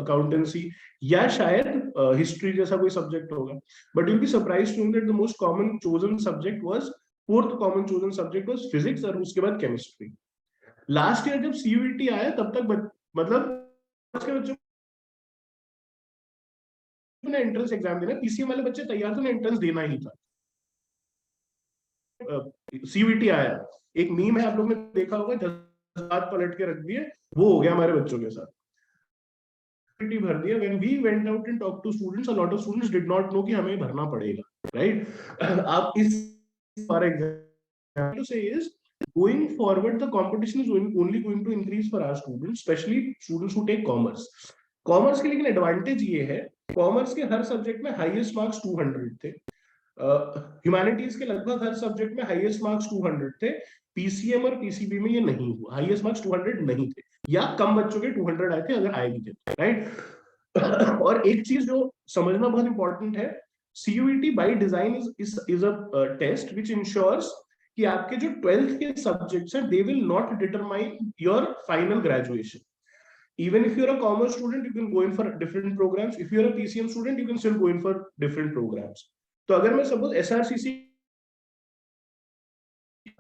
अकाउंटेंसी, या शायद हिस्ट्री जैसा कोई सब्जेक्ट होगा. But you be surprised to know that the most common chosen subject was, fourth common chosen subject was physics, और उसके बाद केमिस्ट्री. लास्ट ईयर जब CUET आया तब तक मतलब के बच्चों ने एंट्रेंस एग्जाम देना, PCM वाले बच्चे तैयार थे, एंट्रेंस देना ही था. CUET आया, एक मीम है आप लोग ने देखा होगा, 10 बात पलट के रख दिए, वो हो गया हमारे बच्चों के साथ. भर दिया. When we went out and talked to students, a lot of students did not know कि हमें भरना पड़ेगा, right? आप इस for example to say is, going forward the competition is only going to increase for our students, especially students who take commerce. Commerce के लेकिन advantage ये है, कॉमर्स के हर सब्जेक्ट में हाईएस्ट मार्क्स 200 थे. ह्यूमैनिटीज के लगभग हर सब्जेक्ट में हाईएस्ट मार्क्स 200 थे. PCM और PCB में ये नहीं हुआ, हाईएस्ट मार्क्स 200 नहीं थे, या कम बच्चों के 200 आए थे अगर आए भी थे, राइट? और एक चीज जो समझना बहुत इंपॉर्टेंट है, CUET by design is a test which ensures कि आपके जो 12th के सब्जेक्ट्स हैं, they will not determine your final graduation. Even if you're a commerce student, you can go in for different programs. If you're a PCM student, you can still go in for different programs. तो अगर मैं suppose SRCC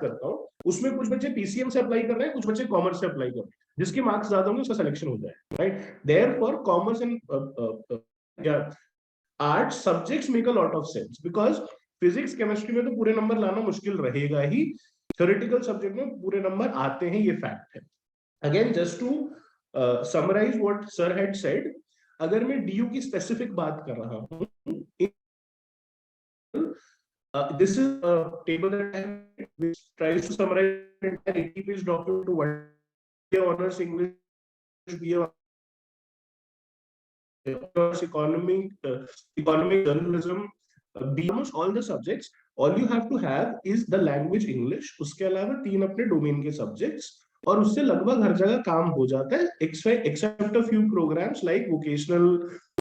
करता हूँ, उसमें कुछ बच्चे PCM से apply कर रहे हैं, कुछ बच्चे कॉमर्स से अप्लाई कर रहे हैं, जिसके मार्क्स ज्यादा होंगे उसका सिलेक्शन हो जाए, right? Therefore commerce and arts subjects make a lot of sense, because physics chemistry में तो पूरे नंबर लाना मुश्किल रहेगा ही, थ्योरेटिकल सब्जेक्ट में पूरे नंबर आते हैं, ये फैक्ट है. Again just to summarize what sir had said, अगर मैं DU की स्पेसिफिक बात कर रहा हूँ, this is a table that which tries to summarize an entire 80-page document to one year honors English, BA economic journalism, almost all the subjects. All you have to have is the language English. उसके अलावा 3 अपने domain के subjects, और उससे लगभग हर जगह काम हो जाता है, except a few programmes like vocational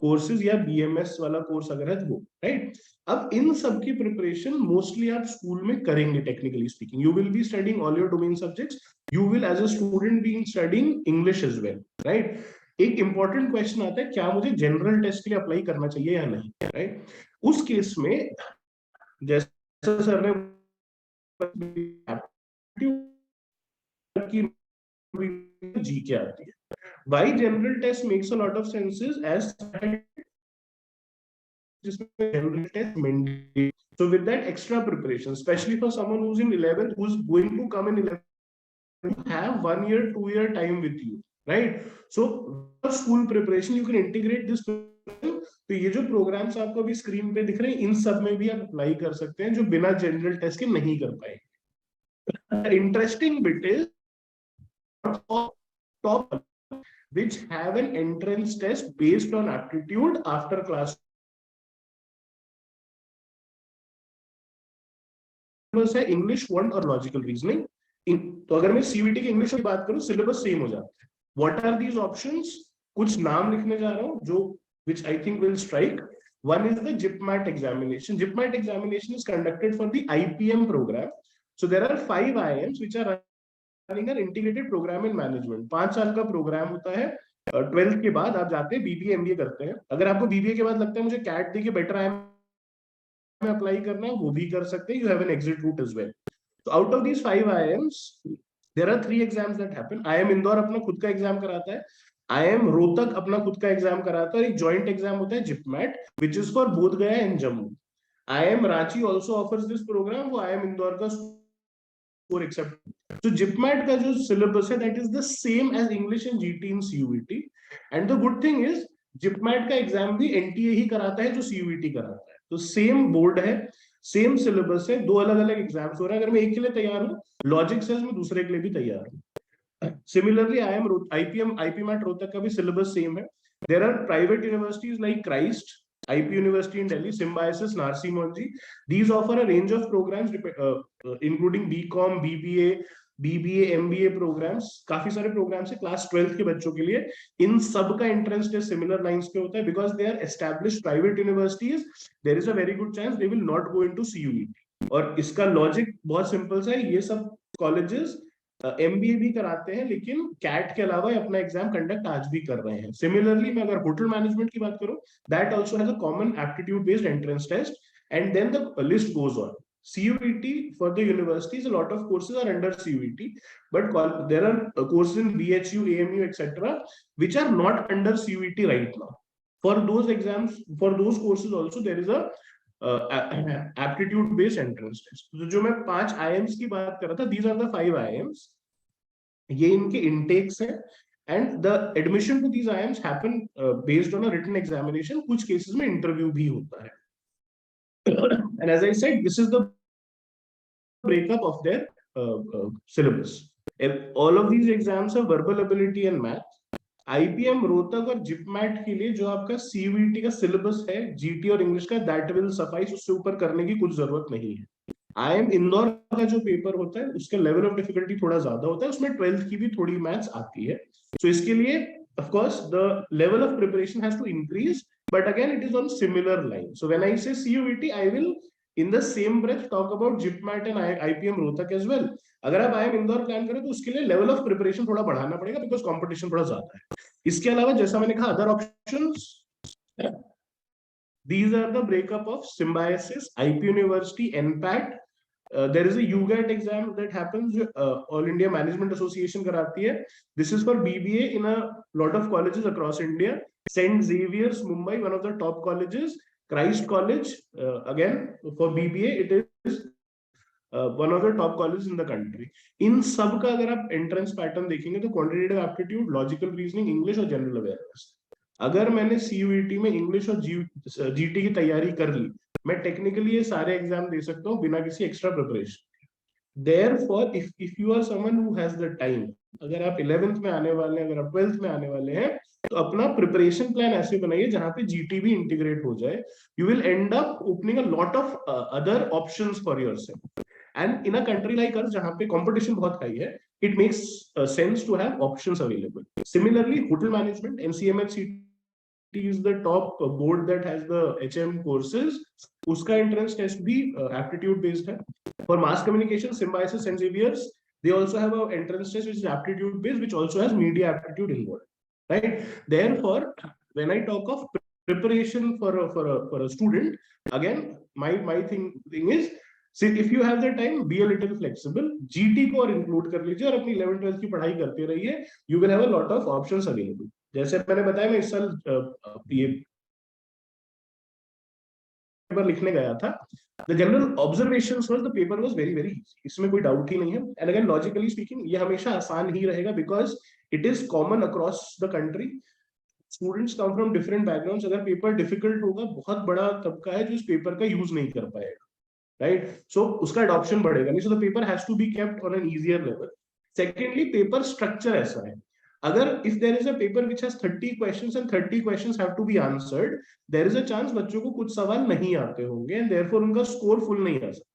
courses या BMS वाला कोर्स अगर है तो वो, राइट? अब इन सब की प्रिपरेशन मोस्टली आप स्कूल में करेंगे. Technically speaking, you will be studying all your domain subjects, you will as a student be studying English as well, right? एक इंपॉर्टेंट क्वेश्चन आता है, क्या मुझे जनरल टेस्ट के लिए अप्लाई करना चाहिए या नहीं, राइट? उस केस में जैसा सर ने जी क्या आती है. Why general test makes a lot of sense is as general test mandatory. So with that extra preparation, especially for someone who's in 11th, who's going to come in 11th, you have 1 year, 2 year time with you, right? So school preparation you can integrate this. तो ये जो programmes आपको अभी screen पे दिख रहे हैं, इन सब में भी आप अप्लाई कर सकते हैं, जो बिना जनरल टेस्ट के नहीं कर पाएंगे. Interesting bit is top which have an entrance test based on aptitude after class. है इंग्लिश, वर्ड और लॉजिकल रीजनिंग. तो अगर मैं CUET की इंग्लिश की बात करूं, सिलेबस सेम हो जाता है. What are these options? कुछ नाम लिखने जा रहा हूं जो which I think will strike. One is the JIPMAT examination. JIPMAT examination is conducted for the IPM program. So there are 5 IIMs which are running an integrated program in management. 5 साल का programme होता है. 12th के बाद आप जाते हैं BBA MBA करते हैं. अगर आपको BBA के बाद लगता है मुझे CAT दे के बेटर IIM में अप्लाई करना है, वो भी कर सकते हैं. You have an exit route as well. So out of these 5 IIMs, there are 3 exams that happen. IIM Indore अपना खुद का एग्जाम कराता है. IIM रोहतक अपना खुद का एग्जाम कराता है. एक जॉइंट एग्जाम होता है JIPMAT, which is for बोध गया and Jammu. IIM Ranchi also offers this program. वो IIM इंदौर का score accept. So JIPMAT का जो सिलेबस है, that is the same as English and GT in CUET. And the good thing is JIPMAT का exam भी NTA ही कराता है जो सीयूईटी कराता है, तो सेम बोर्ड है, सेम सिलेबस है, दो अलग अलग एग्जाम्स हो रहे हैं। अगर मैं एक के लिए तैयार हूँ लॉजिक सेल्स में, दूसरे के लिए भी तैयार हूँ। सिमिलरली आईपीएमएट रोहतक का भी सिलेबस सेम है। There are private universities like Christ, IP University in Delhi, Symbiosis, Narsi Monji. These offer a range of programs including BCom, BBA, MBA programs. काफी सारे programs है क्लास 12th के बच्चों के लिए। इन सब का entrance test similar lines पे होता है because they are established private universities. There is a very good chance they will not go into CUET. और इसका logic बहुत simple सा है, ये सब colleges MBA भी कराते हैं लेकिन कैट के अलावा अपना एग्जाम कंडक्ट आज भी कर रहे हैं। सिमिलरली मैं अगर होटल मैनेजमेंट की बात करूं, that also has a common aptitude based entrance test and then the list goes on. CUET for the universities, a lot of courses are under CUET, but there are courses in BHU, AMU, etc., which are not under CUET right now. For those exams, for those courses also there is a aptitude based entrance test. तो जो मैं 5 IIMs की बात कर रहा था, these are the 5 IIMs, ये इनके intakes हैं, and the admission to these IIMs happen based on a written examination. कुछ cases में interview भी होता है। And as I said, this is the breakup of their syllabus. All of these exams have verbal ability and math. IPM Rohtak और जिपमैट के लिए जो आपका CUET का सिलेबस है GT और इंग्लिश का, दैट विल सफाइस, उससे ऊपर करने की कुछ जरूरत नहीं है। IIM इंदौर का जो पेपर होता है उसका लेवल ऑफ डिफिकल्टी थोड़ा ज्यादा होता है, उसमें 12th की भी थोड़ी मैथ्स आती है, तो इसके लिए of course the level of preparation has to increase, but again it is on similar line. So when I say CUET, I will in the same breath talk about JIPMAT and IPM Rohtak as well. अगर आप IIM Indore plan करें तो उसके लिए level of preparation थोड़ा बढ़ाना पड़ेगा because competition थोड़ा ज्यादा है। इसके अलावा जैसा मैंने कहा other options, these are the breakup of Symbiosis, IP University, NPAT. There is a UGAT exam that happens, All India Management Association karati hai. This is for BBA in a lot of colleges across India. St. Xavier's, Mumbai, one of the top colleges. Christ College, again for BBA, it is one of the top colleges in the country. इन सब का अगर आप entrance pattern देखेंगे तो quantitative aptitude, logical reasoning, English और general awareness. अगर मैंने CUET में इंग्लिश और GT की तैयारी कर ली, मैं टेक्निकली ये सारे एग्जाम दे सकता हूँ बिना किसी extra preparation. Therefore, if you are someone who has the time, अगर आप 11th में आने वाले हैं, अगर आप 12th में आने वाले हैं, तो अपना प्रिपरेशन प्लान ऐसे बनाइए जहां पे GT भी इंटीग्रेट हो जाए। You will end up opening a lot of other options for yourself. And in a country like us, जहां पे competition बहुत high है, it makes sense to have options available. Similarly, hotel management, NCMHCT is the top board that has the HM courses. उसका entrance test भी aptitude based है। For mass communication, Symbiosis and Xavier's, they also have an entrance test which is aptitude based, which also has media aptitude involved, right? Therefore, when I talk of preparation for a student, again, my thing is, see, if you have the time, be a little flexible. GT को और include कर लीजिए और अपनी 11th 12th की पढ़ाई करते रहिए. You will have a lot of options available. जैसे मैंने बताया, मैं इस साल ये पेपर लिखने गया था. The general observations was the paper was very easy. इसमें कोई डाउट ही नहीं है. And again, logically speaking, ये हमेशा आसान ही रहेगा because it is common across the country. Students come from different backgrounds. अगर पेपर difficult होगा, बहुत बड़ा तबका है जो इस पेपर का यूज नहीं कर पाएगा. Right, so उसका adoption बढ़ेगा नहीं, so the paper has to be kept on an easier level. Secondly, paper structure ऐसा है, अगर if there is a paper which has 30 questions and 30 questions have to be answered, there is a chance बच्चों को कुछ सवाल नहीं आते होंगे and therefore उनका score full नहीं आ सकता.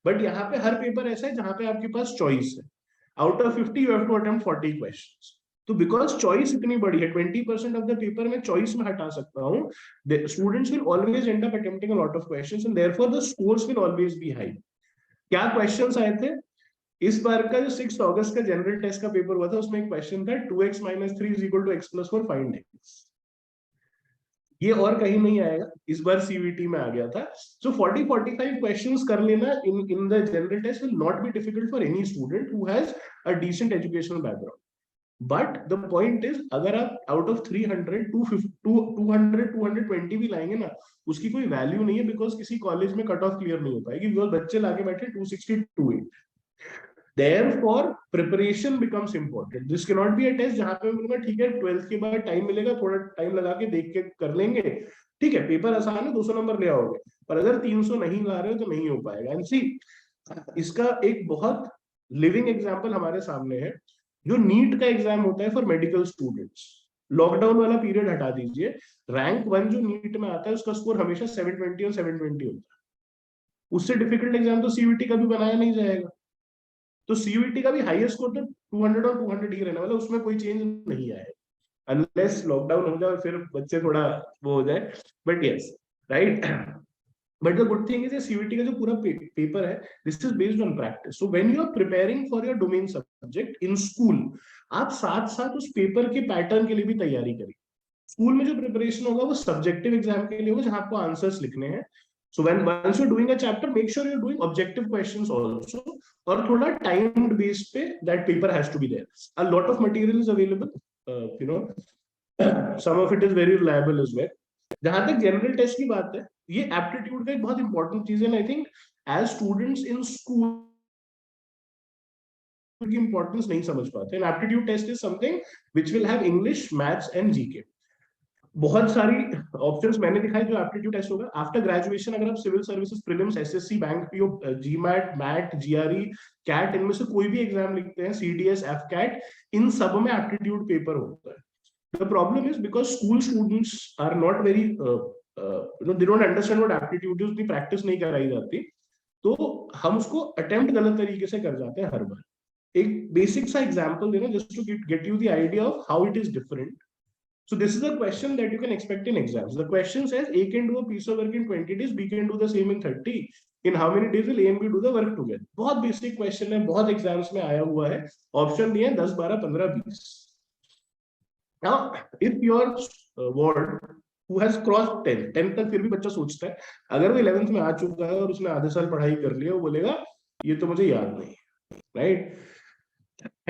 But यहाँ पे हर पेपर ऐसा है जहाँ पे आपके पास choice है. Out of 50 you have to attempt 40 questions. तो बिकॉज चॉइस इतनी बड़ी है, 20% ऑफ द पेपर में चॉइस में हटा सकता हूँ, students will always and up attempting a lot of questions and therefore the scores will always be high. क्या क्वेश्चंस आए थे इस बार का? जो 6 अगस्त का जनरल टेस्ट का पेपर हुआ था, उसमें एक क्वेश्चन था 2x - 3 = x + 4 फाइंड x. ये और कहीं नहीं आएगा, इस बार CVT में आ गया था. सो 40-45 क्वेश्चंस कर लेना in the general test will not be difficult for any student who has a decent educational background. But the point is, अगर आप out of 300, 200, 220 भी लाएंगे ना, उसकी कोई वैल्यू नहीं है बिकॉज किसी कॉलेज में कट ऑफ क्लियर नहीं हो पाएगी बिकॉज बच्चे लाके बैठे 260, 280. Therefore preparation becomes important. This cannot be a test जहां पे मैं बोलूंगा ठीक है 12th के बाद टाइम मिलेगा, थोड़ा टाइम लगा के देख के कर लेंगे, ठीक है पेपर आसान है 200 नंबर ले आओगे, पर अगर 300 नहीं ला रहे हो तो नहीं हो पाएगा। एंड सी इसका एक बहुत लिविंग एग्जांपल हमारे सामने है, जो नीट का एग्जाम होता है फॉर मेडिकल स्टूडेंट्स। लॉकडाउन वाला पीरियड हटा दीजिए, रैंक 1 जो नीट में आता है उसका स्कोर हमेशा 720 और 720 होता है। उससे डिफिकल्ट एग्जाम तो सीयूईटी का भी बनाया नहीं जाएगा। तो सीयूईटी का भी हाईएस्ट स्कोर तो 200 और 200 ही रहने वाला, उसमें कोई चेंज नहीं आएगा अनलेस लॉकडाउन हो जाए और फिर बच्चे थोड़ा वो हो जाए, but yes right. But the good thing is CUET का जो पूरा पेपर है this is based on practice. So when you are preparing for your domain subject in school, आप साथ साथ उस पेपर के पैटर्न के लिए भी तैयारी करिए। स्कूल में जो प्रिपरेशन होगा वो सब्जेक्टिव एग्जाम के लिए होगा जहां आपको आंसर्स लिखने हैं। So when once you're doing a chapter, make sure you're doing objective questions also, और थोड़ा timed base पे that paper has to be there. A lot of material is available, you know, some of it is very reliable as well. जहां तक general test की बात है, ये aptitude का एक बहुत important चीज है। I think as students in school की importance नहीं समझ पाते। An aptitude test is something which will have English, Maths and GK. बहुत सारी ऑप्शंस मैंने दिखाई जो एप्टीट्यूड टेस्ट होगा। आफ्टर ग्रेजुएशन अगर आप civil services prelims, SSC, bank PO, GMAT, MAT, GRE, CAT, इनमें से कोई भी एग्जाम लिखते हैं, सीडीएस, एफकैट, इन सब में एप्टीट्यूड पेपर होता है। The problem is because school students are not very they don't understand what aptitude is, उतनी प्रैक्टिस नहीं कराई जाती, तो हम उसको अटेम्प्ट गलत तरीके से कर जाते हैं हर बार। एक बेसिक सा एग्जांपल देना just to get you the idea of how it is different. So this is a question that you can expect in exams. The question says A can do a piece of work in 20 days, B can do the same in 30. In how many days will A and B do the work together? बहुत basic question है, बहुत exams में आया हुआ है। Option दिए 10, 12, 15, 20. Now, if your ward who has crossed 10 तक फिर भी बच्चा सोचता है, अगर वो 11th में आ चुका है और उसने आधे साल पढ़ाई कर लिया, वो बोलेगा ये तो मुझे याद नहीं, right?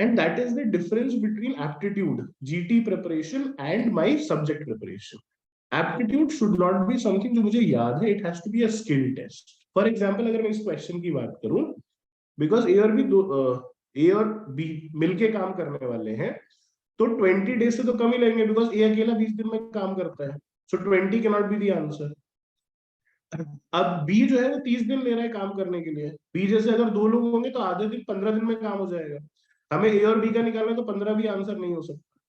And that is the difference between aptitude, GT preparation and my subject preparation. Aptitude should not be something जो मुझे याद है, it has to be a skill test. For example, अगर मैं इस क्वेश्चन की बात करूं, because A और B A और B मिलके काम करने वाले हैं, तो 20 डेज से तो कम ही लेंगे, बिकॉज A अकेला 20 दिन में काम करता है, so 20 cannot be the answer. अब B जो है वो 30 दिन ले रहा है काम करने के लिए। B जैसे अगर 2 लोग होंगे तो आधे दिन 15 दिन में काम हो जाएगा। हमें A और B का निकालना तो 15 भी आंसर नहीं हो सकता।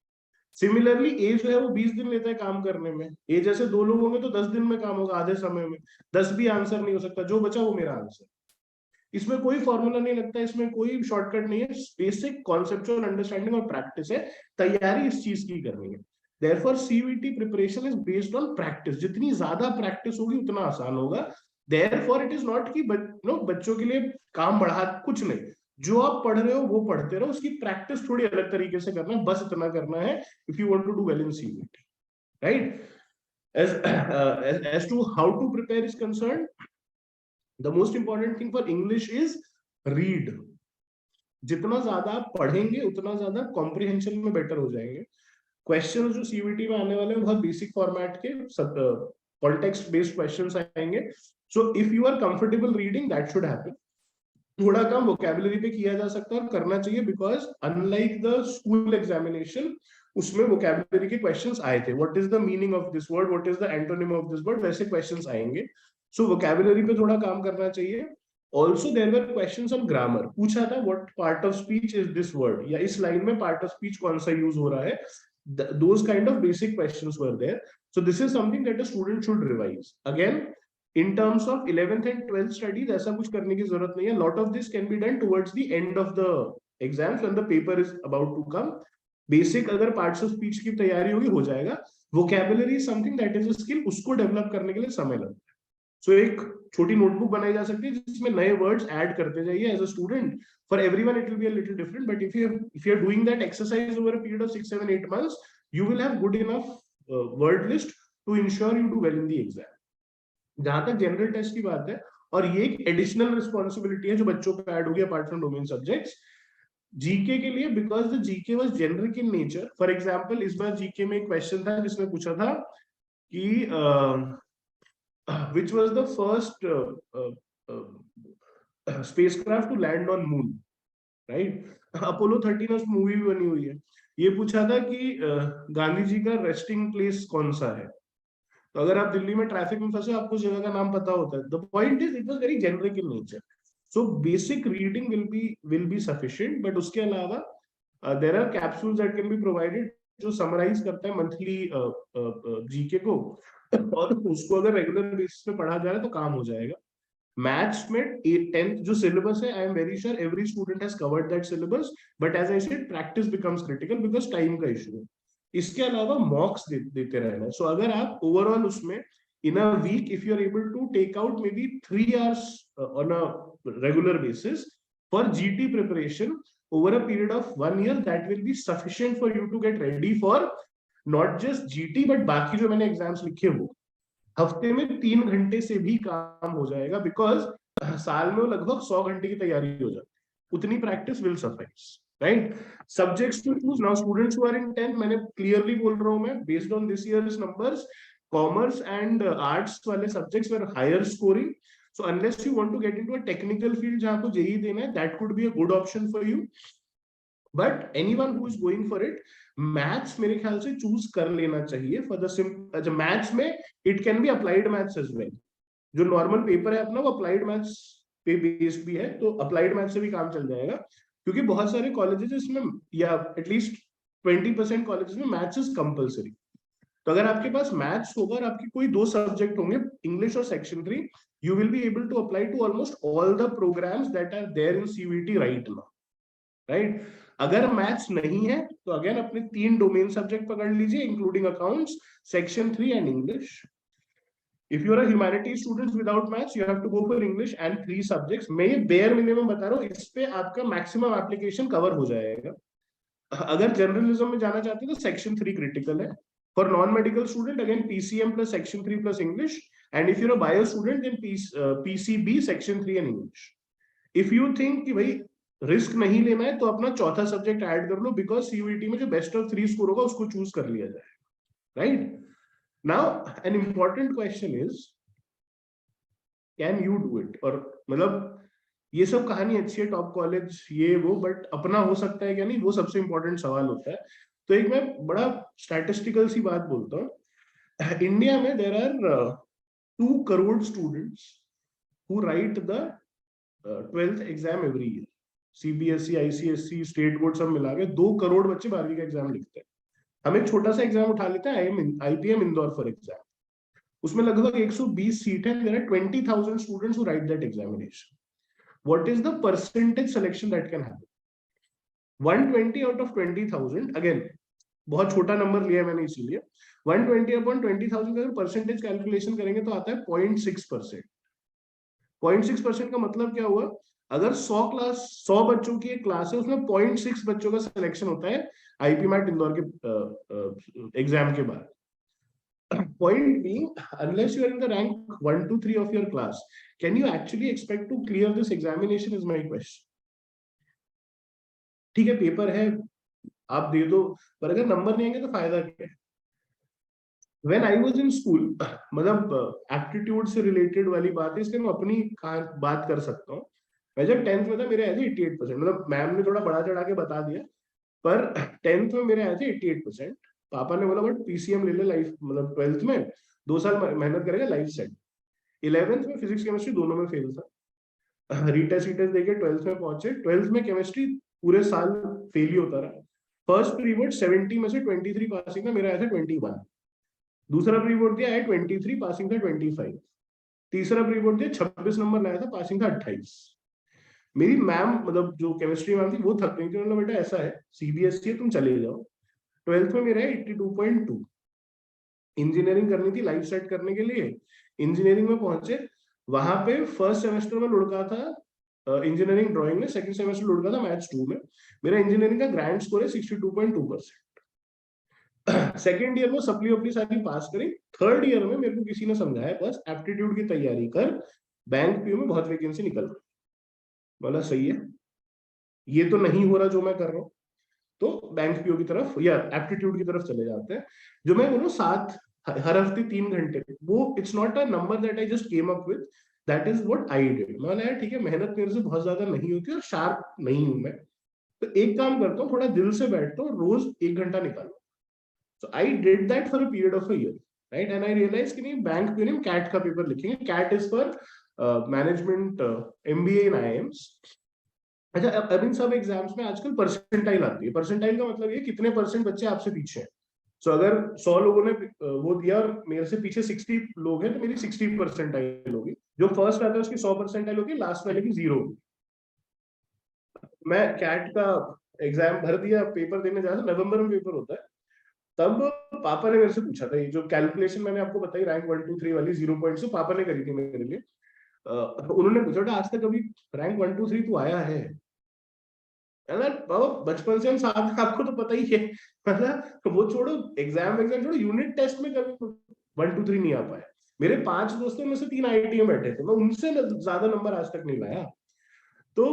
सिमिलरली A जो है वो 20 दिन लेता है काम करने में, A जैसे 2 लोग होंगे तो 10 दिन में काम होगा, आधे समय में 10 भी आंसर नहीं हो सकता, जो बचा वो मेरा आंसर। इसमें कोई फॉर्मूला नहीं लगता, इसमें कोई शॉर्टकट नहीं है, बेसिक कॉन्सेप्चुअल अंडरस्टैंडिंग और प्रैक्टिस है, तैयारी इस चीज की करनी है। Therefore CUET preparation is based on practice. जितनी ज्यादा प्रैक्टिस होगी उतना आसान होगा। Therefore it is not कि बच्चों के लिए काम बढ़ा, कुछ नहीं, जो आप पढ़ रहे हो वो पढ़ते रहो, उसकी प्रैक्टिस थोड़ी अलग तरीके से करना है, बस इतना करना है if you want to do well in CUET, right? As to how to prepare is concerned, the most important thing for English is read. जितना ज्यादा आप पढ़ेंगे उतना ज्यादा कॉम्प्रिहेंशन में बेटर हो जाएंगे। क्वेश्चन जो सीयूईटी में आने वाले हैं बहुत बेसिक फॉर्मेट के कॉन्टेक्स्ट बेस्ड क्वेश्चंस आएंगे। So if you are comfortable reading that should happen. थोड़ा कम वोकैबुलरी पे किया जा सकता है और करना चाहिए, because unlike the school examination उसमें वोकैबुलरी के क्वेश्चंस आए थे, what is the meaning of this word, what is the antonym of this word, वैसे क्वेश्चंस आएंगे। सो वोकैबुलरी पे थोड़ा काम करना चाहिए। Also there were questions on grammar, पूछा था what part of speech is this word, या इस लाइन में पार्ट ऑफ स्पीच कौन सा यूज हो रहा है, those kind of basic questions were there. So this is something that a student should revise. Again, in terms of 11th and 12th studies, ऐसा कुछ करने की जरूरत नहीं है। Lot of this can be done towards the end of the exams when the paper is about to come. Basic अगर parts of speech की तैयारी होगी हो जाएगा। Vocabulary is something that is a skill, उसको develop करने के लिए समय लगता है। So एक छोटी नोटबुक बनाई जा सकती है जिसमें नए वर्ड्स ऐड करते जाइए as a student. For everyone it will be a little different, but if you're doing that exercise over a period of 6, 7, 8 months, you will have good enough word list to ensure you do well in the exam. जहां तक general test की बात है, और ये एक additional responsibility है जो बच्चों पे ऐड होगी apart from domain subjects, GK के लिए, because the GK was generic in nature. For example इस बार जीके में एक क्वेश्चन था जिसमें पूछा था कि which was the first spacecraft to land on moon. Right. Apollo 13 उस मूवी भी बनी हुई है। ये पूछा था कि गांधी जी का रेस्टिंग प्लेस कौन सा है। तो अगर आप दिल्ली में ट्रैफिक में फंसे, आपको जगह का नाम पता होता है। The point is it was very generic in nature, so basic reading will be sufficient, but उसके अलावा there are capsules that can be provided जो समराइज करता है मंथली जीके को, और उसको अगर रेगुलर बेसिस पे पढ़ा जा रहा है तो काम हो जाएगा। मैथ्स में 10th जो सिलेबस है, I am very sure every student has covered that syllabus, but as I said practice becomes critical because time का इशू है। इसके अलावा मॉक्स देते रहना है। सो अगर आप ओवरऑल उसमें in a week if you are able to take out maybe 3 hours on a regular basis for GT preparation over a period of 1 year, that will be sufficient for you to get ready for not just GT but बाकी जो मैंने exams लिखे वो हफ्ते में 3 घंटे से भी काम हो जाएगा, बिकॉज साल में लगभग 100 घंटे की तैयारी हो जाती है। उतनी practice will suffice, right. Subjects to choose now, students who are in 10th, मैंने क्लियरली बोल रहा हूं मैं, based on this year's numbers, commerce and arts वाले subjects were higher scoring. So unless you want to get into a technical field जहां आपको JEE देना है, that could be a good option for you. But anyone who is going for it, maths मेरे ख्याल से choose कर लेना चाहिए फॉर द सिंपल। मैथ्स में it can be applied maths as well. जो नॉर्मल पेपर है अपना वो अप्लाइड मैथ्स पे बेस्ड भी है, तो अप्लाइड मैथ्स से भी काम चल जाएगा, क्योंकि बहुत सारे कॉलेजेस इसमें या एटलीस्ट 20% कॉलेजेस में मैथ्स इज कंपलसरी। तो अगर आपके पास मैथ्स होगा और आपके कोई 2 सब्जेक्ट होंगे, इंग्लिश और section 3, you will be able to apply to almost all the programs that are there in CUET right now, right? अगर मैथ्स नहीं है तो अगेन अपने 3 डोमेन सब्जेक्ट पकड़ लीजिए, including accounts, section 3 and English. If you are a humanities student without maths, you have to go for English and 3 subjects. मैं ये bare minimum बता रहा हूँ, इस पे आपका मैक्सिमम एप्लीकेशन कवर हो जाएगा। अगर जर्नलिज्म में जाना चाहते हैं तो सेक्शन 3 क्रिटिकल है। For non-medical student, again PCM plus section 3 plus English, and if you're a bio student then PCB section 3 and English. If you think कि भाई रिस्क नहीं लेना है तो अपना चौथा सब्जेक्ट ऐड कर लो, बिकॉज CUET में जो बेस्ट ऑफ 3 स्कोर होगा उसको चूज कर लिया जाए, right. Now an important question is can you do it. और मतलब ये सब कहानी अच्छी है, टॉप कॉलेज ये वो, बट अपना हो सकता है क्या नहीं, वो सबसे इंपॉर्टेंट सवाल होता है। तो एक मैं बड़ा स्टैटिस्टिकल सी बात बोलता हूँ। इंडिया में there are 2 crore students who write the 12th exam every year. CBSE, ICSE, state board सब मिला के 2 करोड़ बच्चे 12वीं का एग्जाम लिखते हैं। हम एक छोटा सा एग्जाम उठा लेते हैं, IPM इंदौर फॉर एग्जाम, उसमें लगभग 120 सीट है। There are 20,000 students who write that examination. What is the percentage selection that can happen? 120 out of 20,000, again बहुत छोटा नंबर लिया है मैंने इसीलिए, 120 अपॉन 20,000 का अगर परसेंटेज कैलकुलेशन करेंगे तो आता है 0.6%। 0.6% का मतलब क्या हुआ? अगर 100 बच्चों की एक क्लास है, उसमें 0.6 बच्चों का सिलेक्शन होता है आईपी मैट इंदौर के एग्जाम के बाद। Point being, unless you are in the rank 1 to 3 of your class, can you actually expect to clear this examination is my question. ठीक है, पेपर है, आप दे दो, पर अगर नंबर नहीं आएंगे तो फायदा क्या है? When I was in school, मतलब एप्टीट्यूड से रिलेटेड वाली बात है, इसलिए मैं अपनी बात कर सकता हूँ। मैं जब 10th में था मेरे आए थे 88%, मतलब मैम ने थोड़ा बढ़ा चढ़ा के बता दिया, पर 10th में मेरे आए थे 88%। पापा ने बोला बट PCM ले ले लाइफ, मतलब 12th में 2 साल मेहनत करेगा लाइफ सेट। 11th में फिजिक्स केमिस्ट्री दोनों में फेल था, रीटेस्ट देके 12th में पहुंचे। 12th में केमिस्ट्री पूरे साल फेल ही होता रहा। फर्स्ट प्री बोर्ड 70 में से 23 पासिंग था, मेरा आया था 21। दूसरा प्री बोर्ड दिया है 23, पासिंग था 25। तीसरा प्री बोर्ड दिया 26 नंबर लाया था, पासिंग था 28। मेरी मैम, मतलब जो केमिस्ट्री मैम थी, वो थक गई थी, उन्होंने बेटा ऐसा है CBSE है, तुम चले जाओ। 12th में मेरा है 82.2। इंजीनियरिंग करनी थी लाइफ सेट करने के लिए, इंजीनियरिंग में पहुंचे, वहां पे फर्स्ट सेमेस्टर में लुढ़का था इंजीनियरिंग ड्राइंग में, सेकंड सेमेस्टर लुढ़का था मैथ्स 2 में। मेरा इंजीनियरिंग का ग्रैंड स्कोर है 62.2%। सेकेंड ईयर में सप्ली अपनी सारी पास करी। थर्ड ईयर में मेरे को किसी ने समझाया बस एप्टीट्यूड की तैयारी कर, बैंक पीओ में बहुत वैकेंसी निकल रही। बोला सही है, ये तो नहीं हो रहा जो मैं कर रहा हूँ, तो बैंक पीओ की तरफ या एप्टीट्यूड की तरफ चले जाते हैं। जो मैं बोलूँ 7 हर हफ्ते 3 घंटे, वो it's not a number that I just came up with, that is what I did. मैंने यार ठीक है, मेहनत मेरे से बहुत ज्यादा नहीं होती और शार्प नहीं हूं मैं, तो एक काम करता हूँ, थोड़ा दिल से बैठता हूँ, रोज 1 घंटा निकालो. So I did that for a period of a year, right? And I realized कि नहीं, बैंक में नहीं, कैट का पेपर लिखेंगे. CAT is for management MBA in IIMs. अच्छा, अब इन सब एग्जाम्स में आजकल परसेंटाइल आती है. परसेंटाइल का मतलब ये कितने परसेंट बच्चे आपसे पीछे हैं. सो अगर 100 लोगों ने वो दिया और मेरे से पीछे 60 लोग हैं, तो मेरी 60 परसेंटाइल होगी. जो फर्स्ट आता है उसकी 100 परसेंटाइल होगी, लास्ट वाले की 0 होगी. मैं कैट का एग्जाम भर दिया, पेपर देने जा रहा, नवंबर में पेपर होता है. तब पापा ने मेरे से पूछा था, ये जो कैलकुलेशन मैंने आपको बताई रैंक 1 2 3 वाली 0 पॉइंट से, पापा ने करी थी मेरे लिए. उन्होंने पूछा, आज तक कभी रैंक 1 2 3 तो आया है? बाबा बचपन से हम साथ हैं, आपको तो पता ही है. मतलब वो छोड़ो, एग्जाम छोड़ो, यूनिट टेस्ट में कभी 1 2 3 नहीं आ पाया. मेरे 5 दोस्तों में से 3 IIT में बैठे थे, मैं उनसे ज्यादा नंबर आज तक नहीं लाया. तो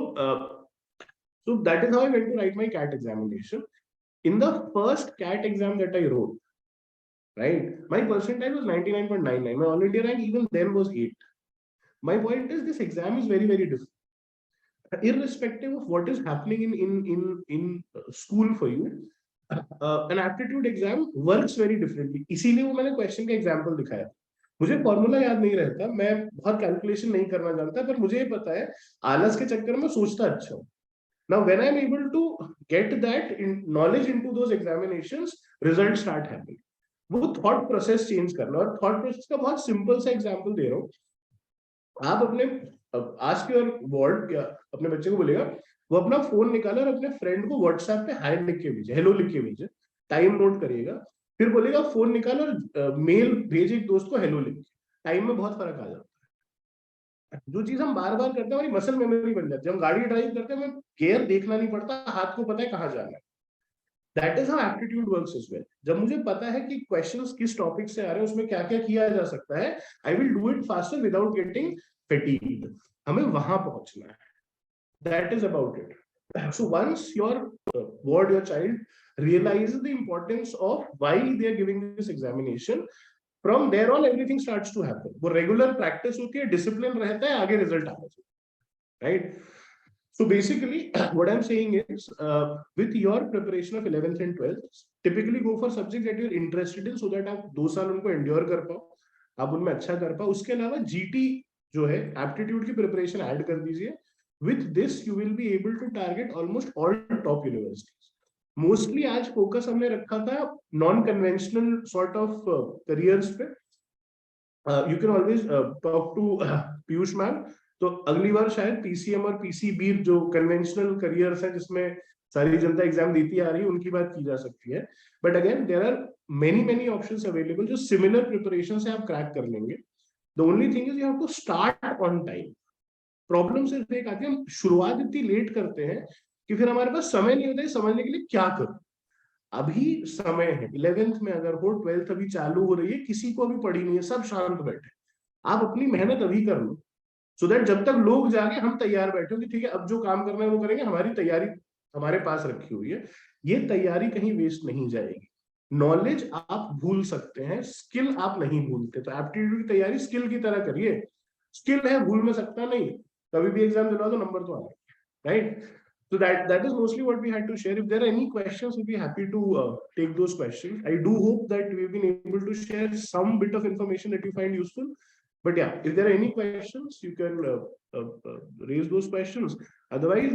so that is how I went to write my CAT examination. In the first CAT exam that I wrote, right, my percentile was 99.99. My all India rank even then was 8. My point is, this exam is very, very different. Irrespective of what is happening in school for you, an aptitude exam works very differently. इसीलिए वो मैंने question का example दिखाया. मुझे formula याद नहीं रहता, मैं बहुत कैलकुलेशन नहीं करना जानता, पर मुझे ये पता है आलस के चक्कर में सोचता अच्छा हूँ. Now, when I'm able to get that knowledge into those examinations, results start happening. वो thought process change करना, और thought process का बहुत simple सा example दे रहा हूँ. आप अपने ask your ward या अपने बच्चे को बोलेगा, वो अपना फोन निकाले और अपने फ्रेंड को व्हाट्सएप पे हाय लिख के भेजे, हेलो लिख के भेजे, टाइम नोट करिएगा. फिर बोलेगा फोन निकालो और मेल भेजे एक दोस्त को हेलो लिख के. टाइम में बहुत फर्क आ जाता है. जो चीज हम बार बार करते हैं, हमारी मसल मेमोरी बन जाती है. हम गाड़ी ड्राइव करते हैं, हमें गियर देखना नहीं पड़ता, हाथ को पता है कहाँ जाना है. That is how aptitude works as well. जब मुझे पता है कि क्वेश्चंस किस टॉपिक से आ रहे हैं, उसमें क्या क्या किया जा सकता है, I will do it faster without getting fatigued. हमें वहां पहुंचना है. That is about it. So once your ward, your child realizes the importance of why they are giving this examination, from there on everything starts to happen. वो regular practice होती है, discipline रहता है, आगे result आता है, right? So basically what I'm saying is, with your preparation of 11th and 12th, typically go for subjects that you're interested in, so that आप 2 साल उनको endure कर पाओ, आप उनमें अच्छा कर पाओ. उसके अलावा GT जो है, aptitude की preparation add कर दीजिए. With this you will be able to target almost all top universities. Mostly आज फोकस हमने रखा था non conventional sort of careers पे. You can always talk to Piyush ma'am. तो अगली बार शायद PCM और PCB जो कन्वेंशनल करियर्स है, जिसमें सारी जनता एग्जाम देती आ रही है, उनकी बात की जा सकती है. But again there are many options available जो सिमिलर प्रिपरेशन से आप क्रैक कर लेंगे. The only thing is you have to start on time. Problem सिर्फ एक आती है, हम शुरुआत इतनी लेट करते हैं कि फिर हमारे पास समय नहीं होता है समझने के लिए क्या करूं. अभी समय है, 11th में अगर हो, 12th अभी चालू हो रही है, किसी को अभी पढ़ी नहीं है, सब शांत बैठे, आप अपनी मेहनत अभी कर लो, सो दैट जब तक लोग जागे हम तैयार बैठे कि ठीक है, अब जो काम करना है वो करेंगे, हमारी तैयारी हमारे पास रखी हुई है. ये तैयारी कहीं वेस्ट नहीं जाएगी. नॉलेज आप भूल सकते हैं, स्किल आप नहीं भूलते. तो एप्टीट्यूड की तैयारी स्किल की तरह करिए. स्किल है, भूल में सकता नहीं, कभी भी एग्जाम दिलवा दो, नंबर तो आएगा, right? So that is mostly what we had to share. If there are any questions, we'll be happy to take those questions. I do hope that we've been able to share some bit of information that you find useful. But yeah, if there are any questions, you can raise those questions. Otherwise,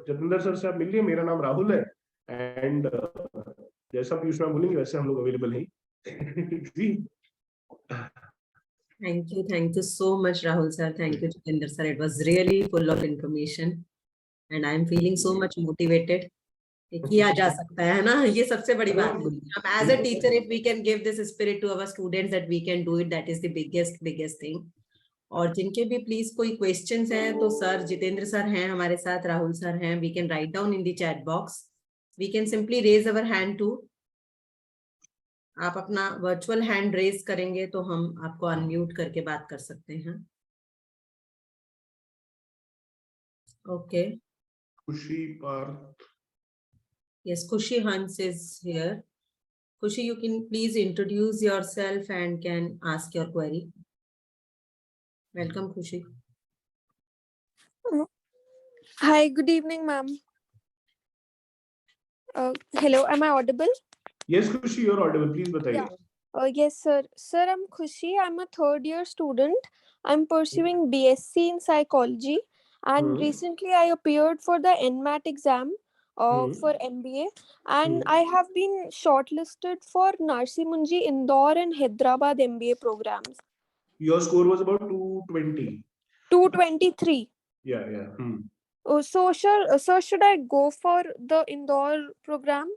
Jatinder sir से आप मिलिए. मेरा नाम राहुल है, and जैसा Piyush ma'am बोलेंगे वैसे हम लोग अवेलेबल हैं. जी. Thank you so much, Rahul sir. Thank you, Jatinder sir. It was really full of information. And I am feeling so much motivated. किया जा सकता है ना, ये सबसे बड़ी बात है. हम as a teacher, if we can give this spirit to our students that we can do it, that is the biggest thing. और जिनके भी प्लीज कोई क्वेश्चंस हैं, तो सर जितेंद्र सर हैं हमारे साथ, राहुल सर हैं. We can write down in the chat box. We can simply raise our hand too. आप अपना वर्चुअल हैंड रेज करेंगे तो हम आपको अनम्यूट करके बात कर सकते हैं. Okay. Khushi Parth. Yes, Khushi Hans is here. Khushi, you can please introduce yourself and can ask your query. Welcome, Khushi. Hi, good evening, ma'am. Hello, am I audible? Yes, Khushi, you're audible. Please बताइए. Yes, sir. Sir, I'm Khushi. I'm a third year student. I'm pursuing BSc in psychology, and recently I appeared for the NMAT exam for MBA, and I have been shortlisted for Narsi Munji, Indore, and Hyderabad MBA programs. Your score was about 220. 223. Yeah. So, sir, should I go for the Indore program?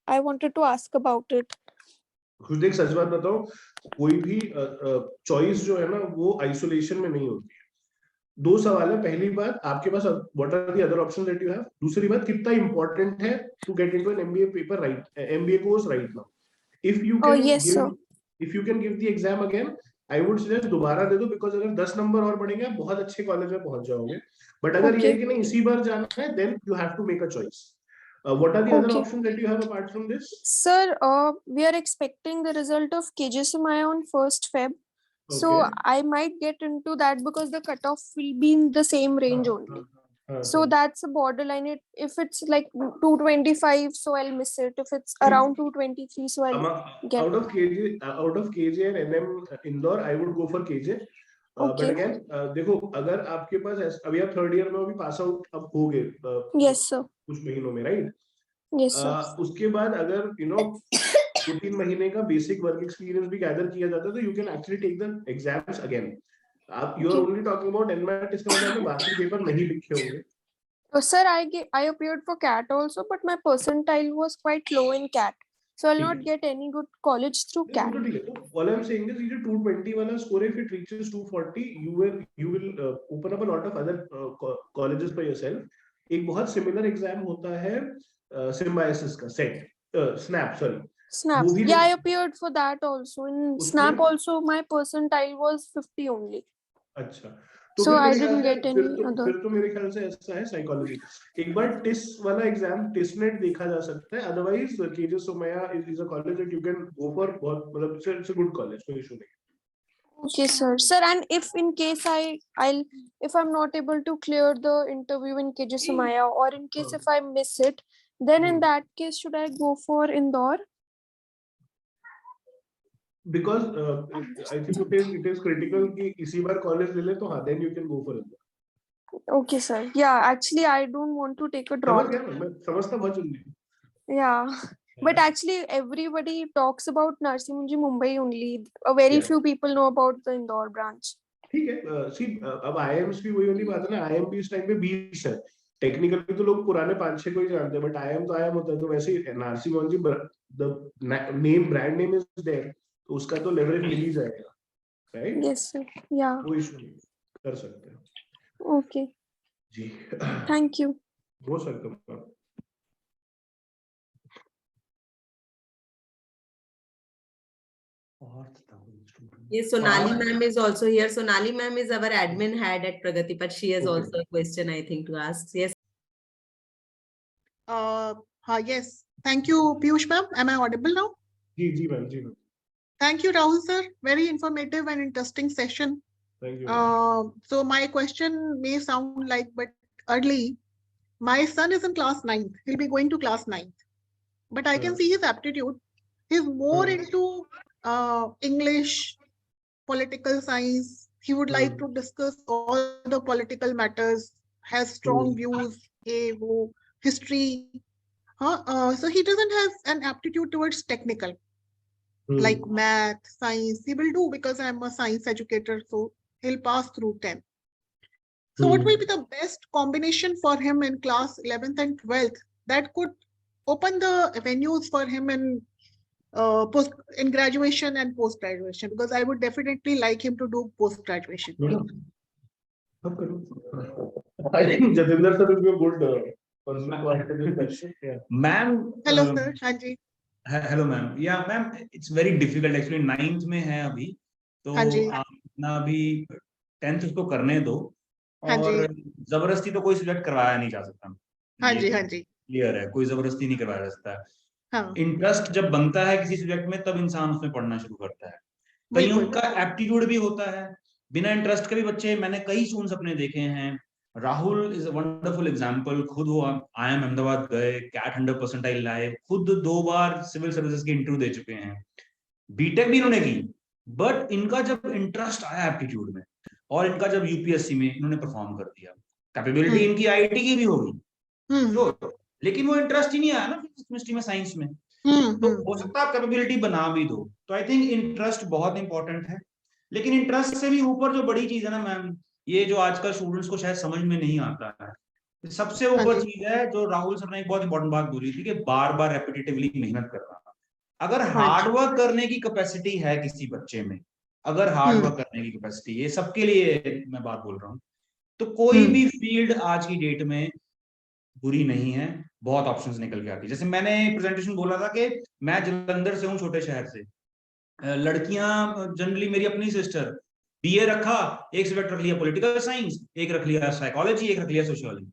I wanted to ask about it. खुद एक सच बात बताओ, कोई भी choice जो है ना वो आइसोलेशन में नहीं होती है. दो सवाल है. पहली बात, आपके पास what are the other options that you have. दूसरी बात, कितना इंपॉर्टेंट है to get into an MBA paper right, MBA course right now. If you can give the exam again, I would suggest दोबारा दे दो, बिकॉज अगर 10 number और बढ़ेंगे बहुत अच्छे कॉलेज में पहुंच जाओगे. बट अगर ये है कि नहीं इसी बार जाना है, then you have to make a choice. What are the other options that you have apart from this? Sir, we are expecting the result of KJ Sumaya on 1st Feb. So I might get into that because the cutoff will be in the same range only. So that's a borderline. If it's like 225, so I'll miss it. If it's around 223, so I'll get out of KJ and NM Indore, I would go for KJ. But again, देखो, अगर आपके पास अभी आप third year में अभी pass out अब हो गए yes sir कुछ महीनों में, राइट? yes sir. उसके बाद अगर 2-3 महीने का बेसिक वर्क एक्सपीरियंस भी गैदर किया जाता है, तो you can actually take the exams again. आप you are only talking about NMAT, इसका मतलब बाकी पेपर नहीं लिखे होंगे. Sir, I appeared for CAT also, but my percentile was quite low in CAT. So I'll not get any good college through CAT. All I'm saying is, either 220 wala score, if it reaches 240, you will open up a lot of other colleges for yourself. एक बहुत similar exam होता है Symbiosis का SNAP. Yeah, I appeared for that also. In SNAP also, my percentile was 50 only. अच्छा. So I didn't get any other. फिर तो मेरे ख्याल से ऐसा है साइकोलॉजी, एक बार टिस वाला एग्जाम टिसनेट देखा जा सकता है. Otherwise KJ Somaiya is a college that you can go for. बहुत मतलब इट्स अ गुड कॉलेज, कोई इशू नहीं. Okay, sir. Sir, and if in case if I'm not able to clear the interview in KJ Somaya, or in case if I miss it, then in that case, should I go for Indore? Because I think it is critical कि इसी बार college ले ले तो हाँ, then you can go for it. Okay, sir. Yeah, actually, I don't want to take a drop. समझ गया मैं, समझता बहुत जल्दी. Yeah, but actually, everybody talks about Narsi Munji Mumbai only. Very few people know about the Indore branch. ठीक है. See, अब IIMs भी वही वाली बात है ना. IIM भी इस टाइम पे 20 है. टेक्निकली तो लोग पुराने 5-6 को ही जानते हैं, बट IIM तो IIM होता है. तो वैसे ही नारसी मुंजी, the name, brand name is there, तो उसका तो लेवरेज मिल ही जाएगा, राइट? Yes sir. Yeah. कोई इशू नहीं, कर सकते हैं. Okay. Ji. Thank you. Most welcome. Yes, Sonali ma'am is also here. Sonali ma'am is our admin head at Pragati, but she has also a question, I think, to ask. Yes. Yes. Thank you, Piyush ma'am. Am I audible now? Ji ma'am. Thank you, Rahul sir. Very informative and interesting session. Thank you. So my question may sound like but early. My son is in class 9th. He'll be going to class 9th. But I can see his aptitude. He's more into English, political science. He would like to discuss all the political matters, has strong views, history. So he doesn't have an aptitude towards technical, like math, science. He will do because I'm a science educator, so he'll pass through 10. So what will be the best combination for him in class 11th and 12th that could open the avenues for him in graduation and post graduation? Because I would definitely like him to do post graduation. I think Jatinder sir will be a good person to answer this question. Yeah. Ma'am. Hello sir. Hanji. Hello ma'am. Yeah ma'am, it's very difficult actually. 9th में है अभी, तो आप ना अभी 10th उसको करने दो, और जबरदस्ती तो कोई सब्जेक्ट करवाया नहीं जा सकता. हाँ जी. क्लियर है, कोई जबरदस्ती नहीं करवाया जा सकता. इंटरेस्ट जब बनता है किसी सब्जेक्ट में, तब इंसान उसमें पढ़ना शुरू करता है. कईयों का एप्टीट्यूड भी होता है, बिना इंटरेस्ट के भी बच्चे, मैंने कई स्टूडेंट्स अपने देखे हैं, Rahul is a wonderful example. खुद वो IIM अहमदाबाद गए, कैट 100 परसेंटाइल लाए, खुद 2 बार सिविल सर्विसेज के इंटरव्यू दे चुके हैं, बीटेक भी इन्होंने की। बट इनका जब इंटरेस्ट आया एप्टीट्यूड में और इनका जब यूपीएससी में इन्होंने परफॉर्म कर दिया, कैपेबिलिटी इनकी आईआईटी की भी होगी श्योर, लेकिन वो इंटरेस्ट ही नहीं आया ना केमिस्ट्री में, साइंस में। तो हो सकता है आप कैपेबिलिटी बना भी दो। तो आई थिंक इंटरेस्ट बहुत इंपॉर्टेंट है। लेकिन इंटरेस्ट से भी ऊपर जो बड़ी चीज है ना मैम, ये जो आजकल स्टूडेंट्स को शायद समझ में नहीं आता है, सबसे ऊपर चीज है जो राहुल सर ने एक बहुत इंपॉर्टेंट बात बोली थी कि बार बार रेपिटेटिवली मेहनत करना। अगर हार्ड वर्क करने की कैपेसिटी है किसी बच्चे में, अगर हार्ड वर्क करने की कैपेसिटी, ये सबके लिए मैं बात बोल रहा हूँ, तो कोई भी फील्ड आज की डेट में बुरी नहीं है, बहुत ऑप्शंस निकल के आती है। जैसे मैंने प्रेजेंटेशन बोला था कि मैं जलंधर से हूँ, छोटे शहर से, लड़कियां जनरली, मेरी अपनी सिस्टर बीए रखा, एक सब्जेक्ट रख लिया पॉलिटिकल साइंस, एक रख लिया साइकोलॉजी, एक रख लिया सोशियोलॉजी।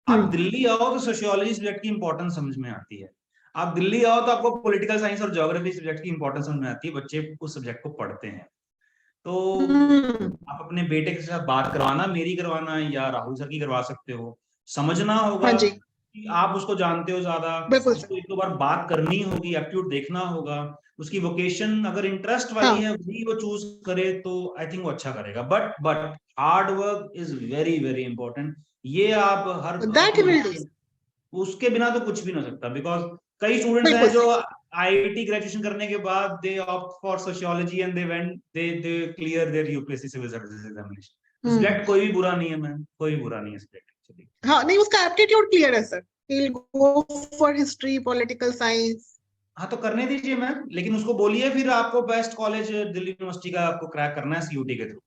आप दिल्ली आओ तो सोशियोलॉजी सब्जेक्ट की इंपॉर्टेंस समझ में आती है, आप दिल्ली आओ तो आपको पॉलिटिकल साइंस और ज्योग्राफी सब्जेक्ट की इंपॉर्टेंस समझ में आती है, बच्चे उस सब्जेक्ट को पढ़ते हैं। तो आप अपने बेटे के साथ बात करवाना, मेरी करवाना या राहुल सर की करवा सकते हो, समझना होगा कि आप उसको जानते हो ज्यादा, उसको एक दो बार बात करनी होगी, एप्टीट्यूड देखना होगा, उसकी वोकेशन अगर इंटरेस्ट वाली है वही वो चूज करे तो आई थिंक वो अच्छा करेगा। But hard work is very very important. ये आप हर उसके बिना तो कुछ भी नहीं हो सकता, बिकॉज कई स्टूडेंट्स हैं जो आईआईटी ग्रेजुएशन करने के बाद they opt for sociology and they clear their UPSC civil services examination. Subject कोई भी बुरा नहीं है मैम, कोई भी बुरा नहीं है सब्जेक्ट एक्चुअली। हाँ नहीं, उसका एप्टीट्यूड क्लियर है sir, he will go for history, political science. हाँ तो करने दीजिए मैम, लेकिन उसको बोलिए फिर आपको बेस्ट कॉलेज दिल्ली यूनिवर्सिटी का आपको क्रैक करना है सीयूटी के थ्रू,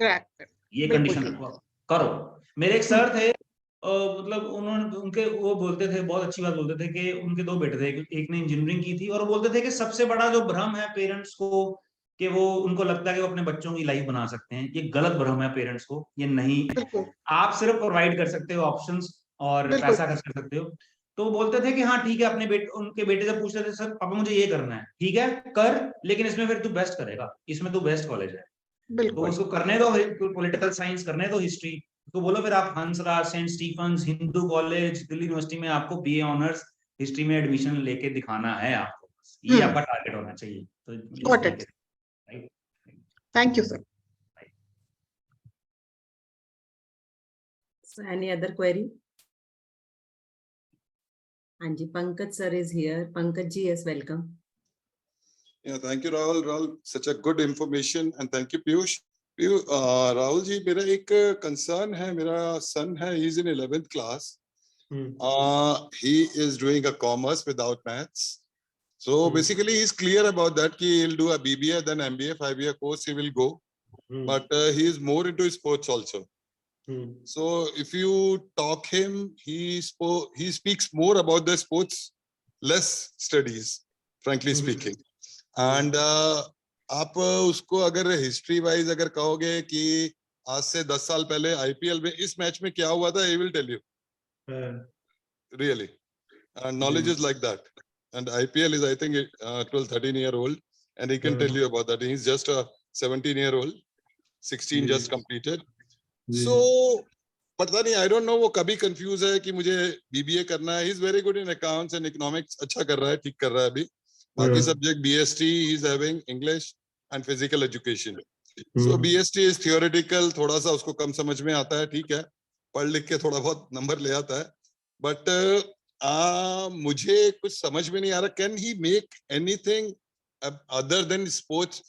ये कंडीशन रखो, करो। मेरे एक सर थे, मतलब उन्होंने उनके वो बोलते थे, बहुत अच्छी बात बोलते थे कि उनके 2 बेटे थे, एक ने इंजीनियरिंग की थी, और वो बोलते थे कि सबसे बड़ा जो भ्रम है पेरेंट्स को कि वो उनको लगता है कि वो अपने बच्चों की लाइफ बना सकते हैं, ये गलत भ्रम है पेरेंट्स को, ये नहीं। आप सिर्फ प्रोवाइड कर सकते हो ऑप्शंस और पैसा खर्च कर सकते हो। तो बोलते थे कि हाँ ठीक है, अपने उनके बेटे से पूछते थे, सर पापा मुझे ये करना है, ठीक है कर, लेकिन इसमें फिर तू बेस्ट करेगा, इसमें तू बेस्ट कॉलेज है, तो उसको करने दो पॉलिटिकल साइंस, करने दो हिस्ट्री, तो बोलो फिर आप Hansraj, saint Stephen's, Hindu college, Delhi university में आपको बीए ऑनर्स हिस्ट्री में एडमिशन लेके दिखाना है आपको, ये आपका टारगेट होना चाहिए। तो thank you sir. So any other query? Anji, Pankaj sir is here. Pankaj ji, yes, welcome. Yeah, thank you Rahul. Rahul, such a good information, and thank you Piyush. Rahul ji, मेरा एक concern है, मेरा son है, he is in 11th class. He is doing a commerce without maths. So basically he is clear about that कि he'll do a BBA then MBA 5-year course he will go. But he is more into sports also. So if you talk him, he speaks more about the sports, less studies, frankly speaking. And आप उसको अगर history wise अगर कहोगे कि आज से 10 साल पहले आईपीएल में इस मैच में क्या हुआ था, he will tell you. Really, knowledge is like that. And IPL is, I think, 12-13-year-old, and he can tell you about that. He's just a 17-year-old, 16 just completed. So, पता नहीं, I don't know, वो कभी confuse है कि मुझे BBA करना है. He's very good in accounts and economics, अच्छा कर रहा है, ठीक कर रहा है अभी. बाकी subject BST, he's having English and physical education. So BST is theoretical, थोड़ा सा उसको कम समझ में आता है, ठीक है, पढ़ लिख के थोड़ा बहुत नंबर ले आता है. But मुझे कुछ समझ में नहीं आ रहा, can he make anything other than sports?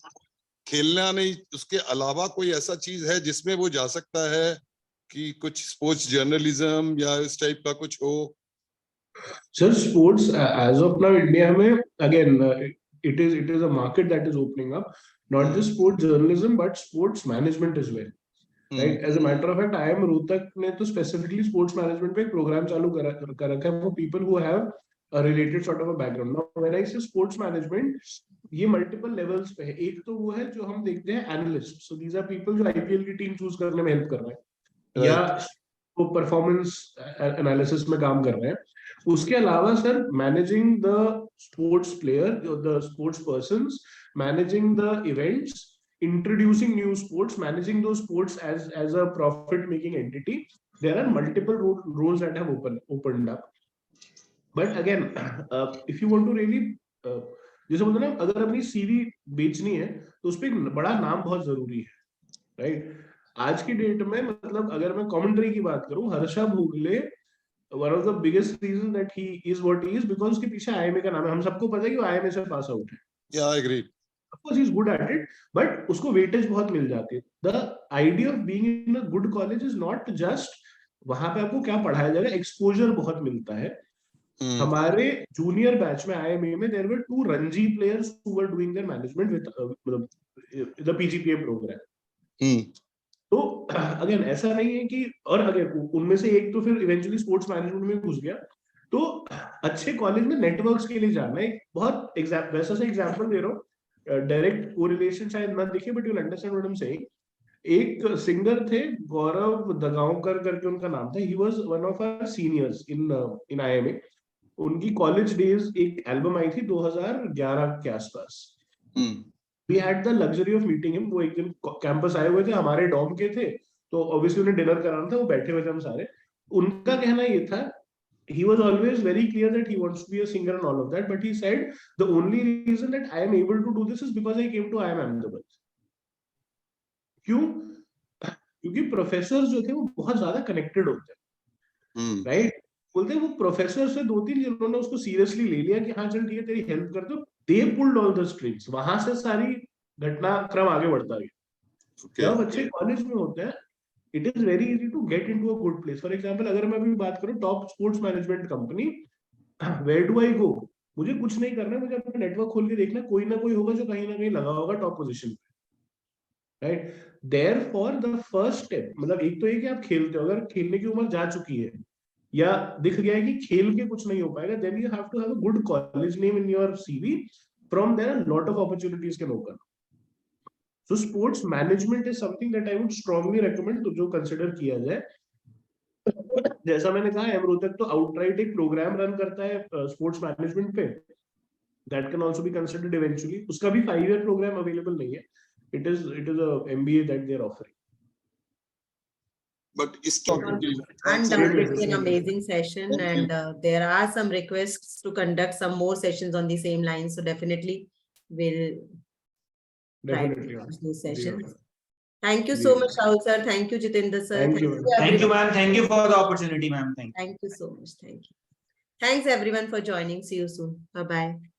खेलना नहीं, उसके अलावा कोई ऐसा चीज है जिसमें वो जा सकता है कि कुछ स्पोर्ट्स जर्नलिज्म या इस टाइप का कुछ हो? Sir, sports as of now India में again it is a market that is opening up, not just sports journalism but sports management as well. Right? As a matter of fact, IIM Rohtak ने तो specifically sports management पे एक program चालू कर रखा है for people who have a related sort of a background. Now, when I say sports management, ये multiple levels पे है. एक तो वो है जो हम देखते हैं analysts. So these are people जो IPL की team choose करने में help कर रहे हैं, या वो performance analysis में काम कर रहे हैं. उसके अलावा sir managing the sports player, the sports persons, managing the events, introducing new sports, managing those sports as a profit making entity, there are multiple roles that have opened up. But again, if you want to really, जैसे बोलते हैं ना, अगर अपनी CV बेचनी है तो उस पे एक बड़ा नाम बहुत जरूरी है, राइट? आज की डेट में मतलब अगर मैं कमेंट्री की बात करूं, Harsha Bhogle, one of the biggest reason that he is what he is because उसके पीछे IIMA का नाम है. हम सबको पता है कि वो IIMA से पास आउट है. Yeah, I agree. Of course, he's good at it, but उसको वेटेज बहुत मिल जाती है. The idea of being in a good college is not just वहां पे आपको क्या पढ़ाया जाएगा, एक्सपोजर बहुत मिलता है. हमारे जूनियर बैच में IIMA में there were 2 Ranji players who were doing their management with the PGPM program. तो अगेन ऐसा नहीं है कि, और अगेन उनमें से एक तो फिर इवेंचुअली स्पोर्ट्स मैनेजमेंट में घुस गया. तो अच्छे कॉलेज में नेटवर्क्स के लिए जाना है. बहुत वैसा सा एग्जांपल दे रहा हूँ, डायरेक्ट कोरिलेशन शायद ना दिखे, but you will understand what I am saying. एक सिंगर थे, गौरव दगांवकर करके उनका नाम था. He was one of our seniors in IIMA. उनकी कॉलेज डेज एक एल्बम आई थी 2011 के आसपास. We had the luxury of meeting him. वो एक दिन कैंपस आए हुए थे, हमारे डॉम के थे, तो ऑब्वियसली उन्हें डिनर कराना था. वो बैठे हुए थे हम सारे. उनका कहना ये था, he was always very clear that he wants to be a singer and all of that, but he said the only reason that I am able to do this is because I came to IIM Ahmedabad. क्यों? क्योंकि professor जो थे वो बहुत ज्यादा connected होते हैं, right? बोलते हैं वो प्रोफेसर से 2-3 जिन्होंने उसको सीरियसली ले लिया कि हाँ चल ठीक है तेरी हेल्प कर दो, they pulled all the strings. वहां से सारी घटनाक्रम आगे बढ़ता गया. जब बच्चे कॉलेज में होते हैं, it is very easy to get into a good place. For example, अगर मैं अभी बात करूं top sports management company, where do I go? मुझे कुछ नहीं करना है, मुझे अपना नेटवर्क खोल के देखना, कोई ना कोई होगा जो कहीं ना कहीं लगा होगा टॉप पोजीशन पे, right? Therefore, the first step, मतलब एक तो ये कि आप खेलते हो, अगर खेलने की उम्र जा चुकी है या दिख गया है कि खेल के कुछ नहीं हो पाएगा, then you have to have a good college name in your CV. From there, a lot of opportunities can open. So sports management is something that I would strongly recommend to जो consider किया जाए. जैसा मैंने कहा, एमरोतक तो outright एक program run करता है स्पोर्ट्स मैनेजमेंट पे. That can also be considered eventually. उसका भी 5-year प्रोग्राम अवेलेबल नहीं है. It is a MBA that they are offering. But Undoubtedly an amazing session, and there are some requests to conduct some more sessions on the same lines. So definitely we'll try to conduct these sessions. Thank you so much, Rahul sir. Thank you, Jitendra sir. Thank you. Thank you, ma'am. Thank you for the opportunity, ma'am. Thank you. Thank you so much. Thank you. Thanks everyone for joining. See you soon. Bye bye.